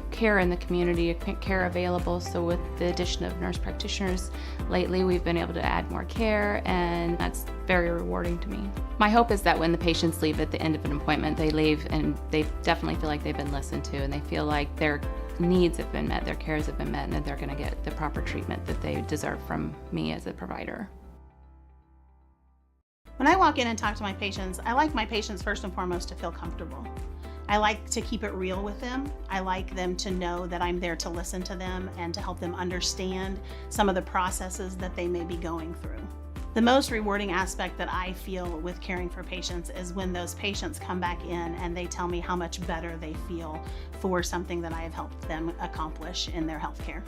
care in the community, care available. So with the addition of nurse practitioners lately, we've been able to add more care, and that's very rewarding to me. My hope is that when the patients leave at the end of an appointment, they leave and they definitely feel like they've been listened to, and they feel like their needs have been met, their cares have been met, and that they're going to get the proper treatment that they deserve from me as a provider. When I walk in and talk to my patients, I like my patients first and foremost to feel comfortable. I like to keep it real with them. I like them to know that I'm there to listen to them and to help them understand some of the processes that they may be going through. The most rewarding aspect that I feel with caring for patients is when those patients come back in and they tell me how much better they feel for something that I have helped them accomplish in their healthcare.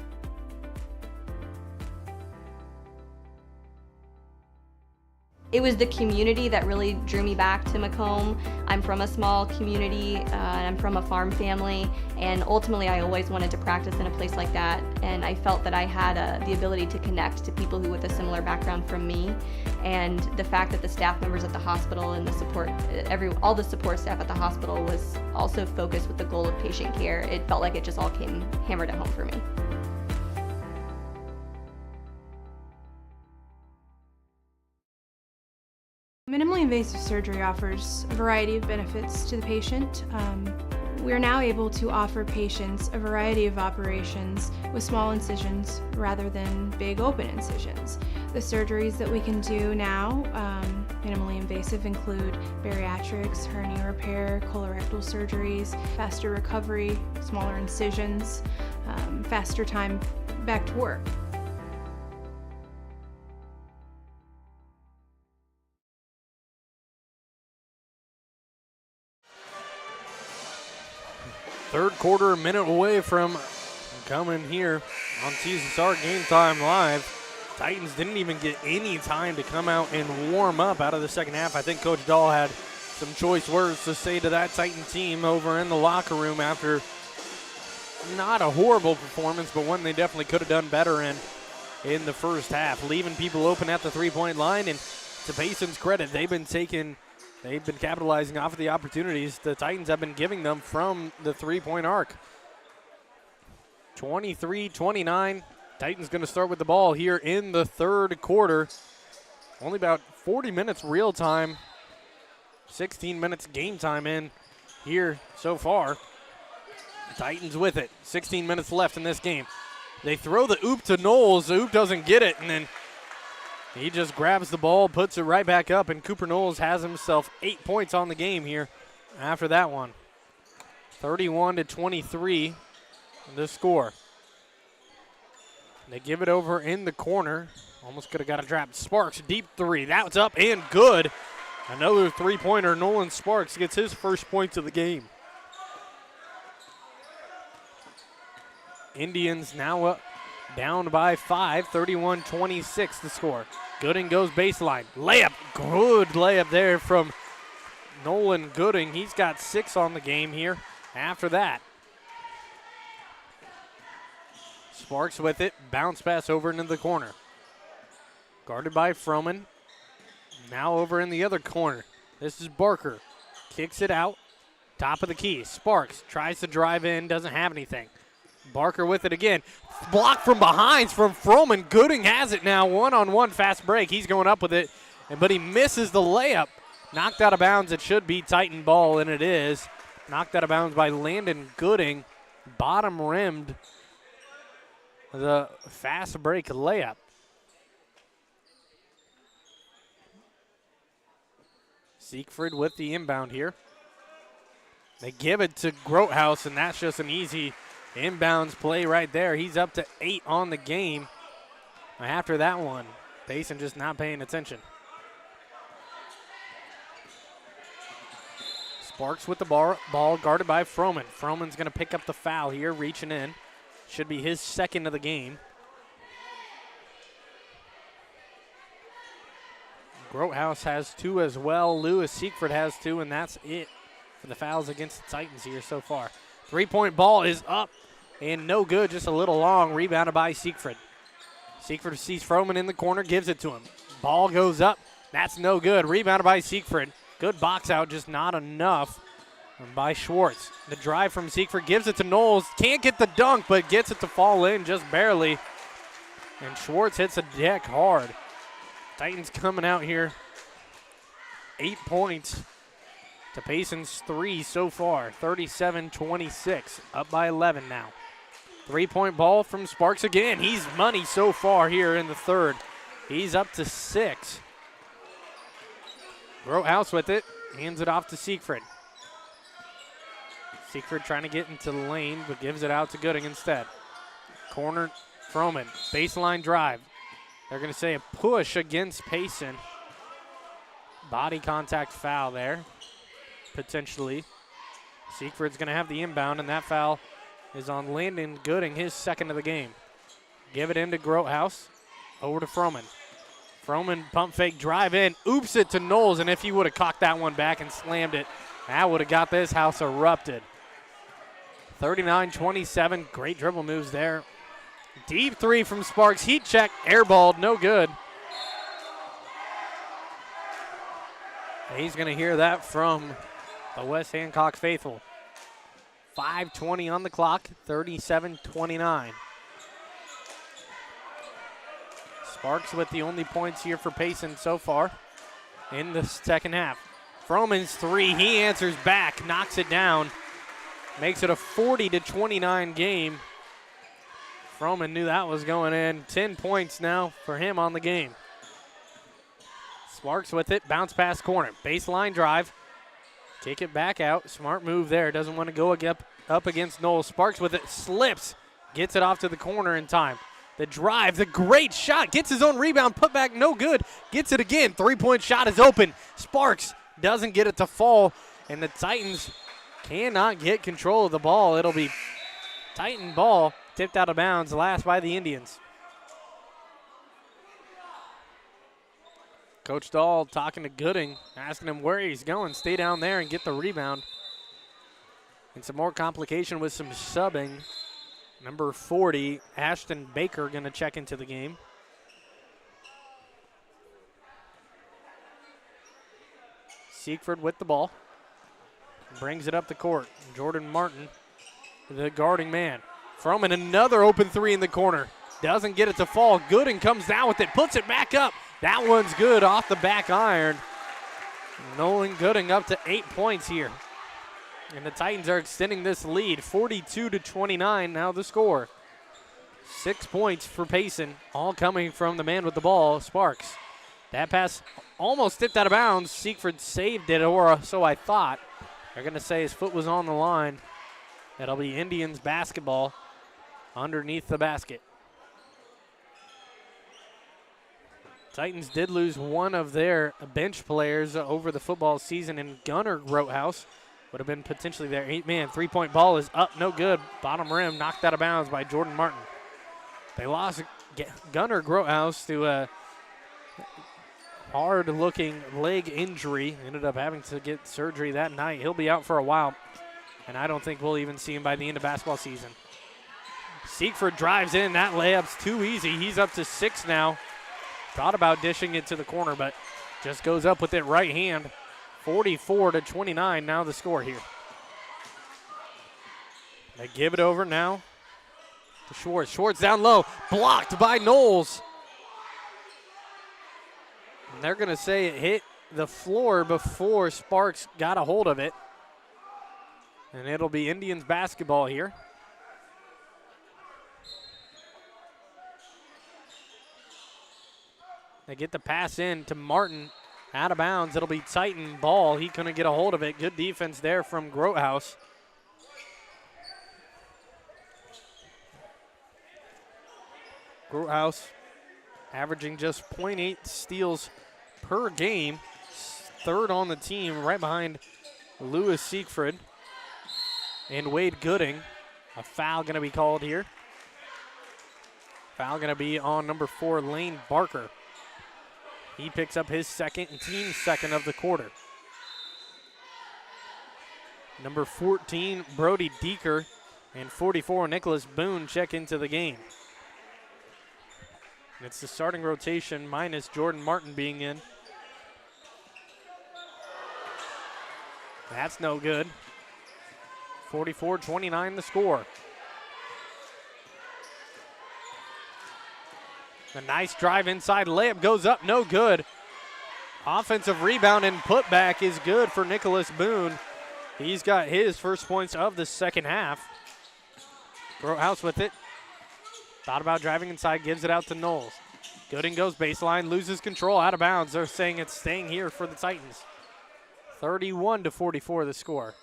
It was the community that really drew me back to Macomb. I'm from a small community, and I'm from a farm family, and ultimately I always wanted to practice in a place like that, and I felt that I had the ability to connect to people who with a similar background from me, and the fact that the staff members at the hospital and the support, all the support staff at the hospital was also focused with the goal of patient care. It felt like it just all came hammered at home for me. Minimally invasive surgery offers a variety of benefits to the patient. We're now able to offer patients a variety of operations with small incisions rather than big open incisions. The surgeries that we can do now, minimally invasive, include bariatrics, hernia repair, colorectal surgeries, faster recovery, smaller incisions, faster time back to work. Third quarter, a minute away from coming here on TSSR Game Time Live. Titans didn't even get any time to come out and warm up out of the second half. I think Coach Dahl had some choice words to say to that Titan team over in the locker room after not a horrible performance, but one they definitely could have done better in the first half, leaving people open at the three-point line. And to Payson's credit, they've been capitalizing off of the opportunities the Titans have been giving them from the three-point arc. 23-29. Titans going to start with the ball here in the third quarter. Only about 40 minutes real time. 16 minutes game time in here so far. Titans with it. 16 minutes left in this game. They throw the oop to Knowles. The oop doesn't get it, and then he just grabs the ball, puts it right back up, and Cooper Knowles has himself 8 points on the game here after that one. 31-23, the score. They give it over in the corner. Almost could have got a trap. Sparks, deep three. That's up and good. Another three-pointer. Nolan Sparks gets his first points of the game. Indians now up, down by 5, 31-26 the score. Gooding goes baseline. Layup, good layup there from Nolan Gooding. He's got 6 on the game here after that. Sparks with it, bounce pass over into the corner. Guarded by Froman. Now over in the other corner. This is Barker. Kicks it out, top of the key. Sparks tries to drive in, doesn't have anything. Barker with it again. Blocked from behind from Froman. Gooding has it now. One-on-one fast break. He's going up with it, but he misses the layup. Knocked out of bounds. It should be Titan ball, and it is. Knocked out of bounds by Landon Gooding. Bottom rimmed the fast break layup. Siegfried with the inbound here. They give it to Grothaus, and that's just an easy inbounds play right there. He's up to 8 on the game. After that one, Payson just not paying attention. Sparks with the ball guarded by Froman. Froman's going to pick up the foul here, reaching in. Should be his second of the game. Grothaus has 2 as well. Lewis Siegfried has 2, and that's it for the fouls against the Titans here so far. Three-point ball is up and no good, just a little long. Rebounded by Siegfried. Siegfried sees Froman in the corner, gives it to him. Ball goes up. That's no good. Rebounded by Siegfried. Good box out, just not enough by Schwartz. The drive from Siegfried gives it to Knowles. Can't get the dunk, but gets it to fall in just barely. And Schwartz hits the deck hard. Titans coming out here. 8 points to Payson's 3 so far. 37-26, up by 11 now. Three-point ball from Sparks again. He's money so far here in the third. He's up to 6. Grothaus with it. Hands it off to Siegfried. Siegfried trying to get into the lane, but gives it out to Gooding instead. Corner, Froman. Baseline drive. They're going to say a push against Payson. Body contact foul there, potentially. Siegfried's going to have the inbound, and that foul is on Landon Gooding, his second of the game. Give it into Grothaus. Over to Froman. Froman pump fake drive in. Oops it to Knowles, and if he would have cocked that one back and slammed it, that would have got this house erupted. 39-27. Great dribble moves there. Deep three from Sparks. Heat check. Airballed. No good. He's going to hear that from the West Hancock faithful. 5:20 on the clock. 37-29. Sparks with the only points here for Payson so far in the second half. Froman's three. He answers back. Knocks it down. Makes it a 40-29 game. Froman knew that was going in. 10 points now for him on the game. Sparks with it. Bounce pass corner. Baseline drive. Kick it back out. Smart move there. Doesn't want to go up against Knowles. Sparks with it. Slips. Gets it off to the corner in time. The drive. The great shot. Gets his own rebound. Put back. No good. Gets it again. Three-point shot is open. Sparks doesn't get it to fall. And the Titans cannot get control of the ball. It'll be Titan ball tipped out of bounds, last by the Indians. Coach Dahl talking to Gooding, asking him where he's going. Stay down there and get the rebound. And some more complication with some subbing. Number 40, Ashton Baker, going to check into the game. Siegfried with the ball. Brings it up the court. Jordan Martin, the guarding man. Froman, another open three in the corner. Doesn't get it to fall. Gooding comes down with it, puts it back up. That one's good off the back iron. Nolan Gooding up to 8 points here. And the Titans are extending this lead, 42-29 now the score. 6 points for Payson, all coming from the man with the ball, Sparks. That pass almost tipped out of bounds. Siegfried saved it, or so I thought. They're going to say his foot was on the line. That'll be Indians basketball underneath the basket. Titans did lose one of their bench players over the football season in Gunnar Grotehouse. Would have been potentially their 8-man. Three-point ball is up, no good. Bottom rim knocked out of bounds by Jordan Martin. They lost Gunnar Grotehouse to a hard-looking leg injury. Ended up having to get surgery that night. He'll be out for a while, and I don't think we'll even see him by the end of basketball season. Siegfried drives in. That layup's too easy. He's up to 6 now. Thought about dishing it to the corner, but just goes up with it right hand. 44-29 now the score here. They give it over now to Schwartz. Schwartz down low, blocked by Knowles. And they're going to say it hit the floor before Sparks got a hold of it. And it'll be Indians basketball here. They get the pass in to Martin. Out of bounds. It'll be Titan ball. He couldn't get a hold of it. Good defense there from Grotehouse. Grotehouse averaging just 0.8 steals per game. Third on the team, right behind Lewis Siegfried and Wade Gooding. A foul going to be called here. Foul going to be on number 4, Lane Barker. He picks up his second and team's second of the quarter. Number 14, Brody Deeker, and 44, Nicholas Boone check into the game. It's the starting rotation minus Jordan Martin being in. That's no good. 44-29 the score. A nice drive inside. Layup goes up, no good. Offensive rebound and putback is good for Nicholas Boone. He's got his first points of the second half. Grotehouse with it. Thought about driving inside, gives it out to Knowles. Gooding goes baseline, loses control, out of bounds. They're saying it's staying here for the Titans. 31-44 the score.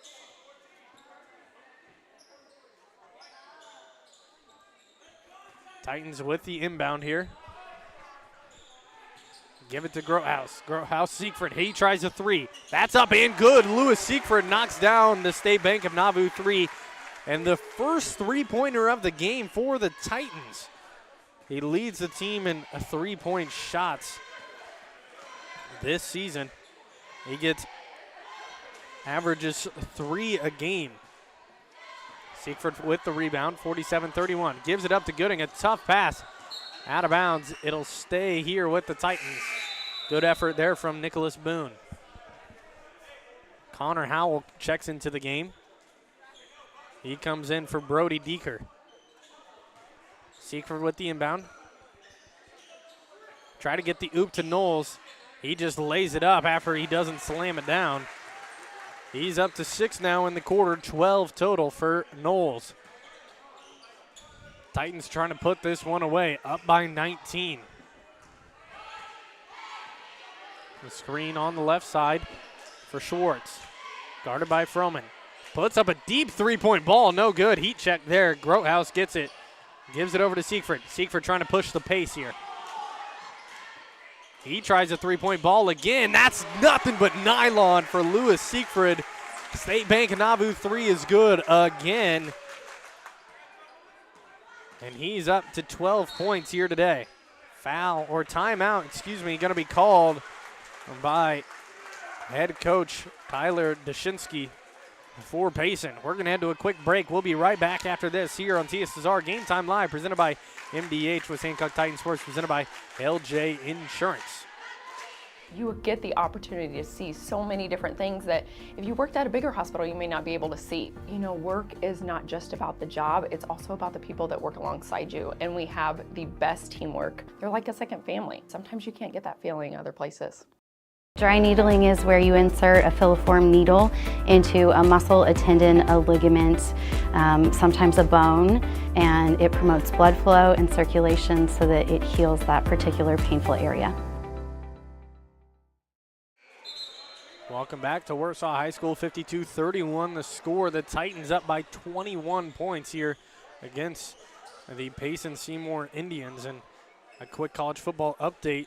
Titans with the inbound here. Give it to Grotehouse. Grotehouse, Siegfried. He tries a three. That's up and good. Lewis Siegfried knocks down the State Bank of Nauvoo three. And the first three-pointer of the game for the Titans. He leads the team in three-point shots this season. He averages 3 a game. Siegfried with the rebound, 47-31. Gives it up to Gooding, a tough pass. Out of bounds, it'll stay here with the Titans. Good effort there from Nicholas Boone. Connor Howell checks into the game. He comes in for Brody Deeker. Siegfried with the inbound. Try to get the oop to Knowles. He just lays it up after he doesn't slam it down. He's up to 6 now in the quarter, 12 total for Knowles. Titans trying to put this one away, up by 19. The screen on the left side for Schwartz. Guarded by Froman. Puts up a deep three-point ball, no good. Heat check there. Grotehouse gets it. Gives it over to Siegfried. Siegfried trying to push the pace here. He tries a three-point ball again. That's nothing but nylon for Lewis Siegfried. State Bank Nauvoo three is good again. And he's up to 12 points here today. Foul or timeout, going to be called by head coach Tyler Dashinsky for Payson. We're going to head to a quick break. We'll be right back after this here on TSSR Game Time Live, presented by MDH with Hancock Titan Sports, presented by LJ Insurance. You get the opportunity to see so many different things that if you worked at a bigger hospital, you may not be able to see. You know, work is not just about the job, it's also about the people that work alongside you. And we have the best teamwork. They're like a second family. Sometimes you can't get that feeling other places. Dry needling is where you insert a filiform needle into a muscle, a tendon, a ligament, sometimes a bone, and it promotes blood flow and circulation so that it heals that particular painful area. Welcome back to Warsaw High School, 52-31 the score. The Titans up by 21 points here against the Payson Seymour Indians. And a quick college football update.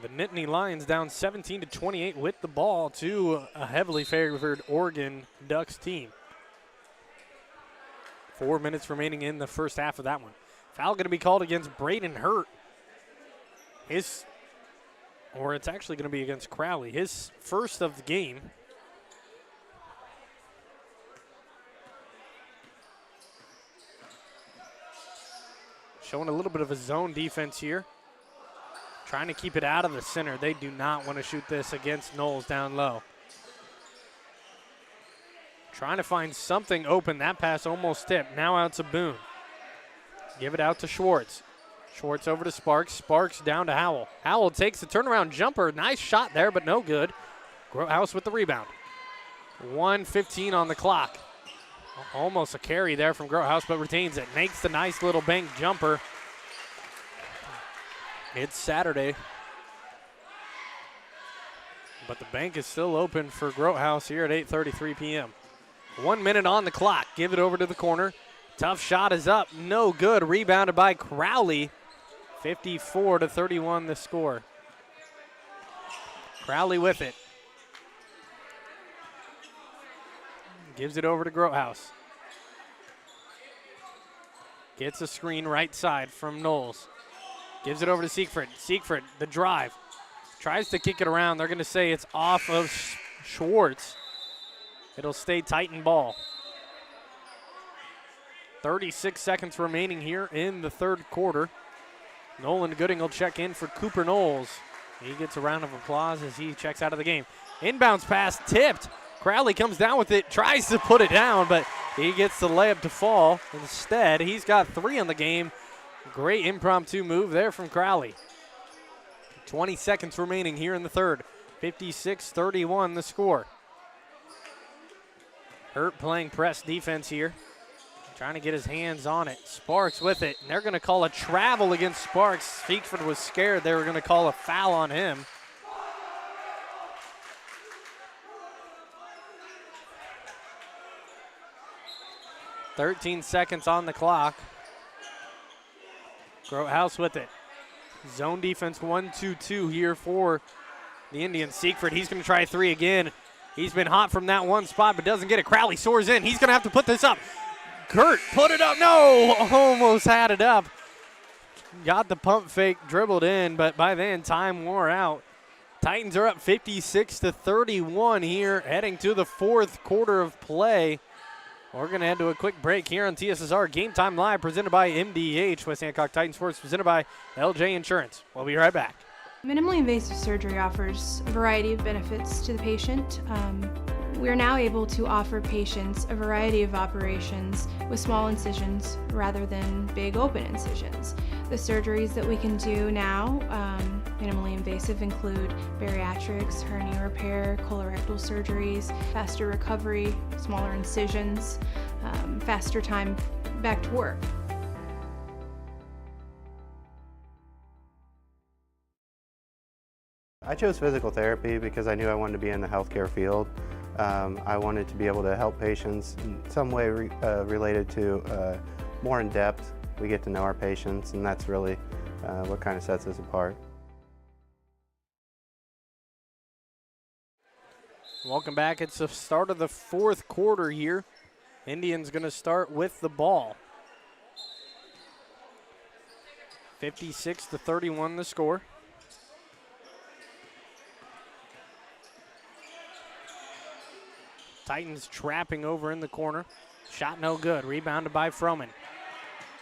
The Nittany Lions down 17-28 with the ball to a heavily favored Oregon Ducks team. 4 minutes remaining in the first half of that one. Foul going to be called against Braden Hurt. It's actually going to be against Crowley. His first of the game. Showing a little bit of a zone defense here. Trying to keep it out of the center. They do not want to shoot this against Knowles down low. Trying to find something open. That pass almost tipped. Now out to Boone. Give it out to Schwartz. Schwartz over to Sparks. Sparks down to Howell. Howell takes the turnaround jumper. Nice shot there, but no good. Grotehouse with the rebound. 1:15 on the clock. Almost a carry there from Grotehouse, but retains it. Makes the nice little bank jumper. It's Saturday, but the bank is still open for Grotehouse here at 8:33 p.m. 1 minute on the clock. Give it over to the corner. Tough shot is up. No good. Rebounded by Crowley. 54-31 the score. Crowley with it. Gives it over to Grotehouse. Gets a screen right side from Knowles. Gives it over to Siegfried. Siegfried, the drive. Tries to kick it around. They're going to say it's off of Schwartz. It'll stay Titan ball. 36 seconds remaining here in the third quarter. Nolan Gooding will check in for Cooper Knowles. He gets a round of applause as he checks out of the game. Inbounds pass tipped. Crowley comes down with it, tries to put it down, but he gets the layup to fall. Instead, he's got 3 on the game. Great impromptu move there from Crowley. 20 seconds remaining here in the third. 56-31 the score. Hurt playing press defense here. Trying to get his hands on it. Sparks with it, and they're going to call a travel against Sparks. Siegfried was scared they were going to call a foul on him. .13 seconds on the clock. Grotehouse with it. Zone defense 1-2-2 here for the Indians. Siegfried, he's going to try 3 again. He's been hot from that one spot, but doesn't get it. Crowley soars in. He's going to have to put this up. Kurt, put it up. No, almost had it up. Got the pump fake, dribbled in, but by then time wore out. Titans are up 56-31 here, heading to the fourth quarter of play. We're going to head to a quick break here on TSSR Game Time Live, presented by MDH, West Hancock Titan Sports, presented by LJ Insurance. We'll be right back. Minimally invasive surgery offers a variety of benefits to the patient. We are now able to offer patients a variety of operations with small incisions rather than big open incisions. The surgeries that we can do now, minimally invasive, include bariatrics, hernia repair, colorectal surgeries, faster recovery, smaller incisions, faster time back to work. I chose physical therapy because I knew I wanted to be in the healthcare field. I wanted to be able to help patients in some way related to more in depth. We get to know our patients, and that's really what kind of sets us apart. Welcome back. It's the start of the fourth quarter here. Indians going to start with the ball. 56-31 the score. Titans trapping over in the corner. Shot no good. Rebounded by Froman.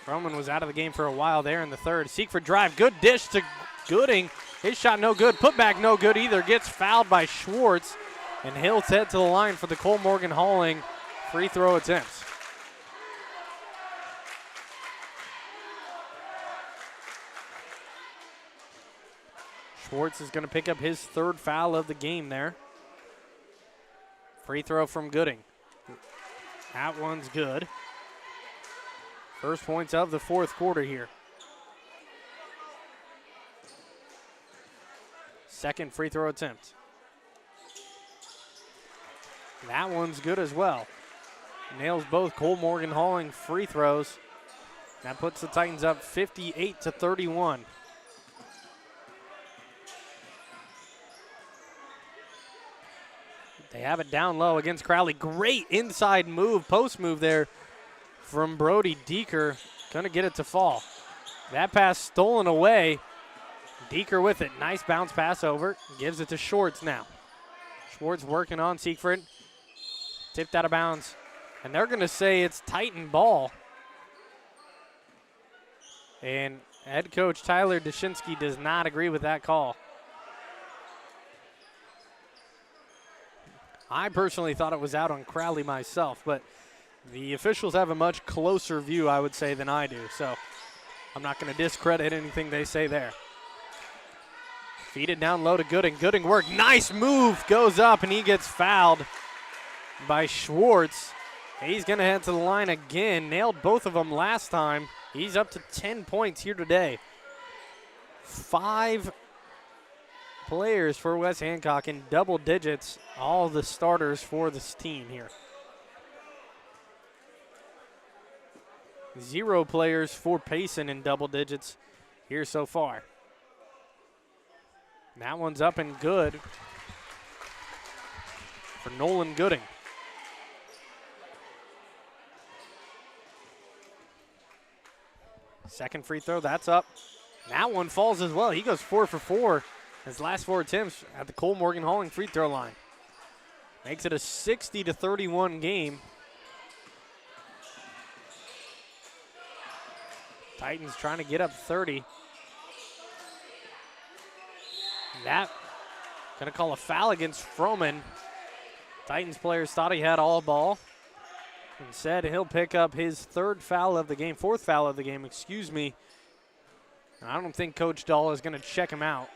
Froman was out of the game for a while there in the third. Siegfried drive. Good dish to Gooding. His shot no good. Putback no good either. Gets fouled by Schwartz. And he'll head to the line for the Cole Morgan Hauling free throw attempts. Schwartz is going to pick up his third foul of the game there. Free throw from Gooding. That one's good. First points of the fourth quarter here. Second free throw attempt. That one's good as well. Nails both Cole Morgan Hauling free throws. That puts the Titans up 58-31. They have it down low against Crowley. Great inside move, post move there from Brody Deeker. Gonna get it to fall. That pass stolen away. Deeker with it. Nice bounce pass over. Gives it to Schwartz now. Schwartz working on Siegfried. Tipped out of bounds. And they're gonna say it's Titan ball. And head coach Tyler Dashinsky does not agree with that call. I personally thought it was out on Crowley myself, but the officials have a much closer view, I would say, than I do. So I'm not going to discredit anything they say there. Feed it down low to Gooding. Gooding work. Nice move. Goes up, and he gets fouled by Schwartz. He's going to head to the line again. Nailed both of them last time. He's up to 10 points here today. 5 players for West Hancock in double digits. All the starters for this team here. 0 players for Payson in double digits here so far. That one's up and good for Nolan Gooding. Second free throw, that's up. That one falls as well. He goes 4 for 4. His last 4 attempts at the Cole Morgan Hauling free throw line. Makes it a 60-31 game. Titans trying to get up 30. That gonna call a foul against Froman. Titans players thought he had all ball. Instead, he'll pick up his fourth foul of the game, excuse me. I don't think Coach Dahl is gonna check him out.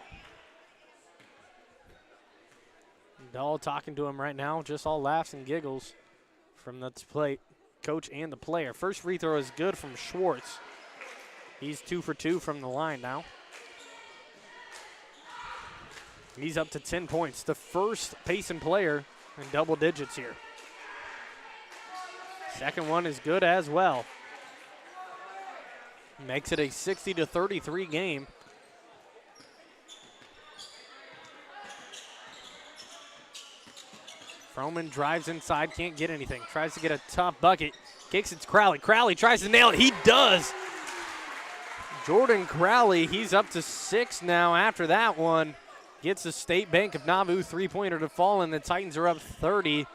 Dahl talking to him right now, just all laughs and giggles from the coach and the player. First free throw is good from Schwartz. He's 2 for 2 from the line now. He's up to 10 points. The first Payson player in double digits here. Second one is good as well. Makes it a 60-33 game. Froman drives inside, can't get anything. Tries to get a tough bucket. Kicks it to Crowley. Crowley tries to nail it. He does. Jordan Crowley, he's up to 6 now after that one. Gets the State Bank of Nauvoo three-pointer to fall, and the Titans are up 30.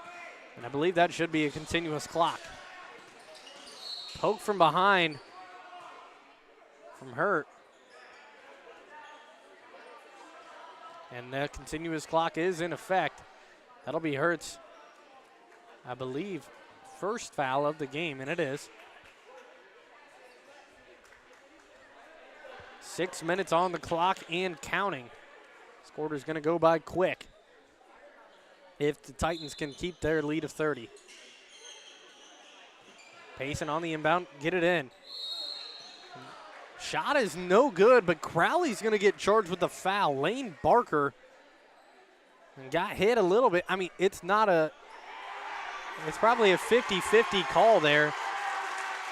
And I believe that should be a continuous clock. Poke from behind from Hurt. And the continuous clock is in effect. That'll be Hurt's, I believe, first foul of the game, and it is. 6 minutes on the clock and counting. This quarter's going to go by quick if the Titans can keep their lead of 30. Payson on the inbound, get it in. Shot is no good, but Crowley's going to get charged with the foul. Lane Barker got hit a little bit. I mean, it's probably a 50-50 call there.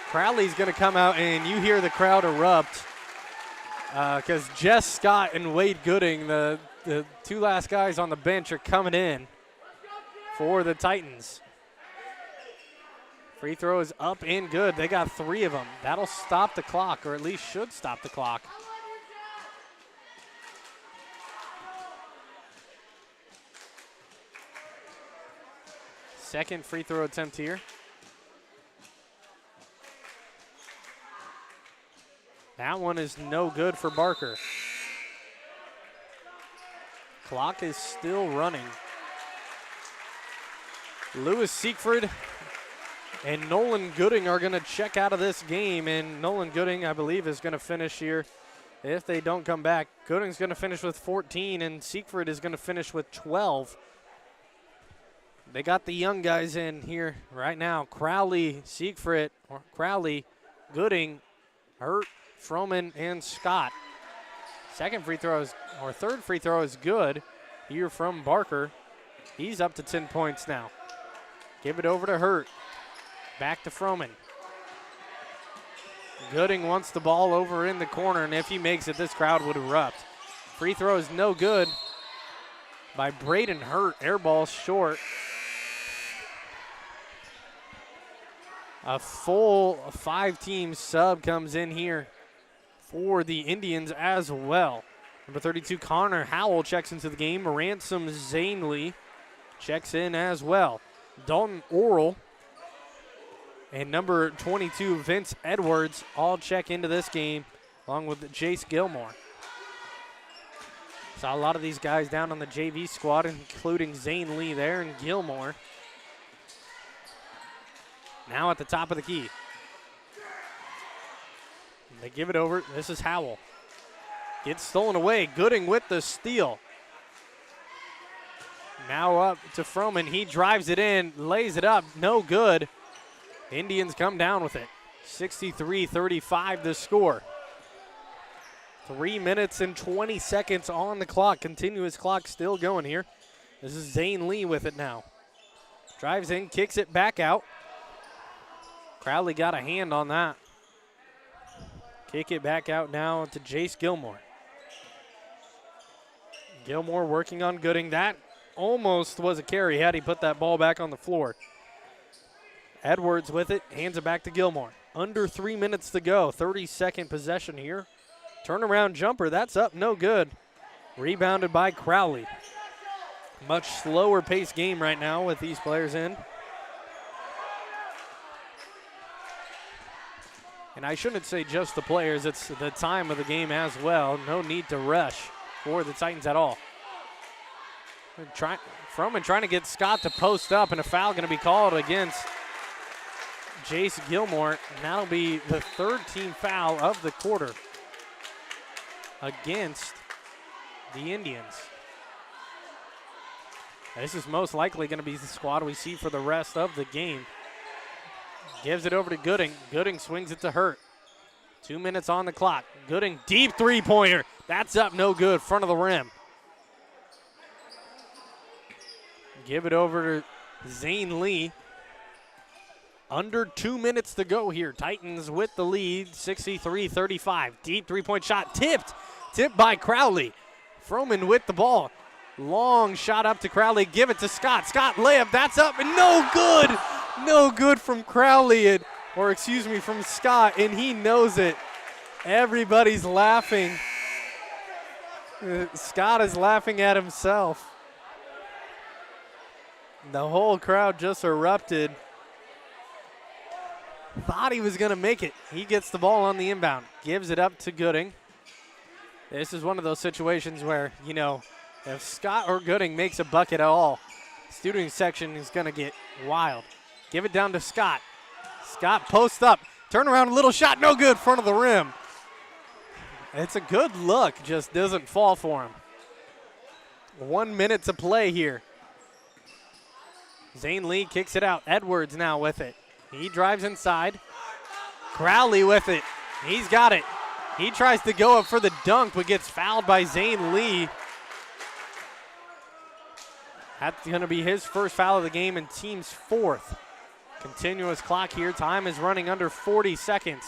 Crowley's going to come out, and you hear the crowd erupt because Jess Scott and Wade Gooding, the two last guys on the bench, are coming in. for the Titans. Free throw is up and good. They got 3 of them. That'll stop the clock, or at least should stop the clock. Second free throw attempt here. That one is no good for Barker. Clock is still running. Lewis Siegfried and Nolan Gooding are going to check out of this game, and Nolan Gooding, I believe, is going to finish here. If they don't come back, Gooding's going to finish with 14, and Siegfried is going to finish with 12. They got the young guys in here right now. Crowley, Siegfried, or Crowley, Gooding, Hurt, Froman, and Scott. Second free throw is, or third free throw is good here from Barker. He's up to 10 points now. Give it over to Hurt. Back to Froman. Gooding wants the ball over in the corner, and if he makes it, this crowd would erupt. Free throw is no good by Braden Hurt. Air ball short. A full 5-team sub comes in here for the Indians as well. Number 32, Connor Howell checks into the game. Ransom Zanley checks in as well. Dalton Orrell and number 22, Vince Edwards, all check into this game, along with Jace Gilmore. Saw a lot of these guys down on the JV squad, including Zane Lee there and Gilmore. Now at the top of the key. They give it over. This is Howell. Gets stolen away. Gooding with the steal. Now up to Froman. He drives it in, lays it up. No good. Indians come down with it. 63-35 the score. 3 minutes and 20 seconds on the clock. Continuous clock still going here. This is Zane Lee with it now. Drives in, kicks it back out. Crowley got a hand on that. Kick it back out now to Jace Gilmore. Gilmore working on Gooding. That almost was a carry had he put that ball back on the floor. Edwards with it, hands it back to Gilmore. Under 3 minutes to go, 32nd possession here. Turnaround jumper, that's up, no good. Rebounded by Crowley. Much slower pace game right now with these players in. And I shouldn't say just the players, it's the time of the game as well. No need to rush for the Titans at all. Froman trying to get Scott to post up, and a foul going to be called against Jace Gilmore. And that'll be the third team foul of the quarter against the Indians. This is most likely going to be the squad we see for the rest of the game. Gives it over to Gooding. Gooding swings it to Hurt. 2 minutes on the clock. Gooding, deep three-pointer. That's up, no good, front of the rim. Give it over to Zane Lee. Under 2 minutes to go here. Titans with the lead, 63-35. Deep three-point shot, tipped by Crowley. Froman with the ball. Long shot up to Crowley. Give it to Scott. Scott layup, that's up, and no good. No good from Crowley, from Scott, and he knows it. Everybody's laughing. Scott is laughing at himself. The whole crowd just erupted. Thought he was going to make it. He gets the ball on the inbound. Gives it up to Gooding. This is one of those situations where, if Scott or Gooding makes a bucket at all, student section is going to get wild. Give it down to Scott. Scott posts up. Turn around, a little shot, no good, front of the rim. It's a good look, just doesn't fall for him. 1 minute to play here. Zane Lee kicks it out. Edwards now with it. He drives inside. Crowley with it. He's got it. He tries to go up for the dunk, but gets fouled by Zane Lee. That's going to be his first foul of the game and team's fourth. Continuous clock here. Time is running under 40 seconds.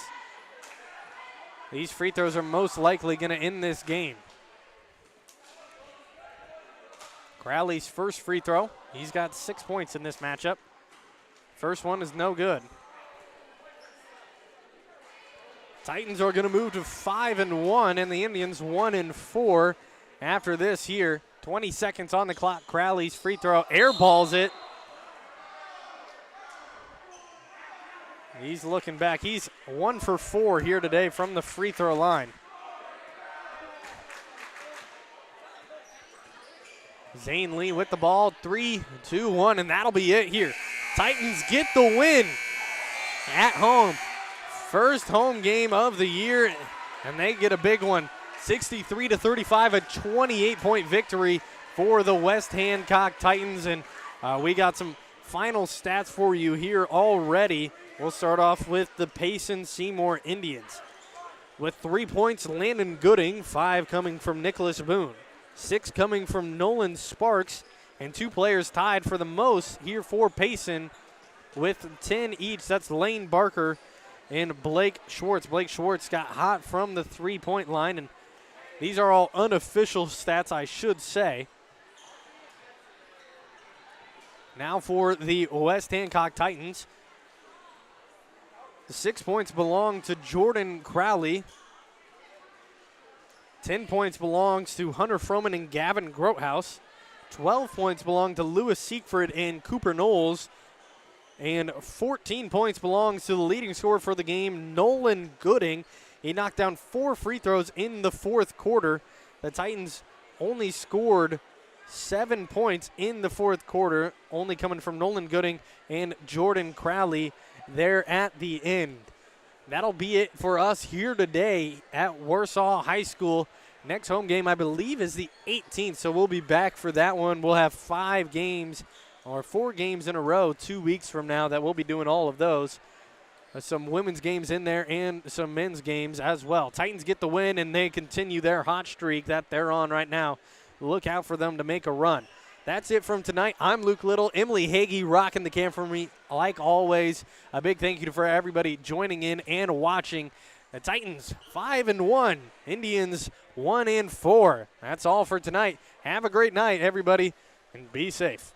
These free throws are most likely going to end this game. Crowley's first free throw. He's got 6 points in this matchup. First one is no good. Titans are going to move to 5-1, and the Indians 1-4 after this here. 20 seconds on the clock. Crowley's free throw, airballs it. He's looking back. He's 1 for 4 here today from the free throw line. Zane Lee with the ball, 3-2-1, and that'll be it here. Titans get the win at home. First home game of the year, and they get a big one. 63-35, a 28-point victory for the West Hancock Titans, and we got some final stats for you here already. We'll start off with the Payson Seymour Indians. With 3 points, Landon Gooding, 5 coming from Nicholas Boone, 6 coming from Nolan Sparks, and 2 players tied for the most here for Payson with 10 each. That's Lane Barker and Blake Schwartz. Blake Schwartz got hot from the three-point line, and these are all unofficial stats, I should say. Now for the West Hancock Titans. The 6 points belong to Jordan Crowley. 10 points belongs to Hunter Froman and Gavin Grothaus. 12 points belong to Lewis Siegfried and Cooper Knowles. And 14 points belongs to the leading scorer for the game, Nolan Gooding. He knocked down 4 free throws in the fourth quarter. The Titans only scored 7 points in the fourth quarter, only coming from Nolan Gooding and Jordan Crowley there at the end. That'll be it for us here today at Warsaw High School. Next home game, I believe, is the 18th, so we'll be back for that one. We'll have 5 games or 4 games in a row 2 weeks from now that we'll be doing all of those. Some women's games in there and some men's games as well. Titans get the win, and they continue their hot streak that they're on right now. Look out for them to make a run. That's it from tonight. I'm Luke Little. Emily Hagee rocking the cam for me like always. A big thank you for everybody joining in and watching. The Titans 5-1, Indians 1-4. That's all for tonight. Have a great night, everybody, and be safe.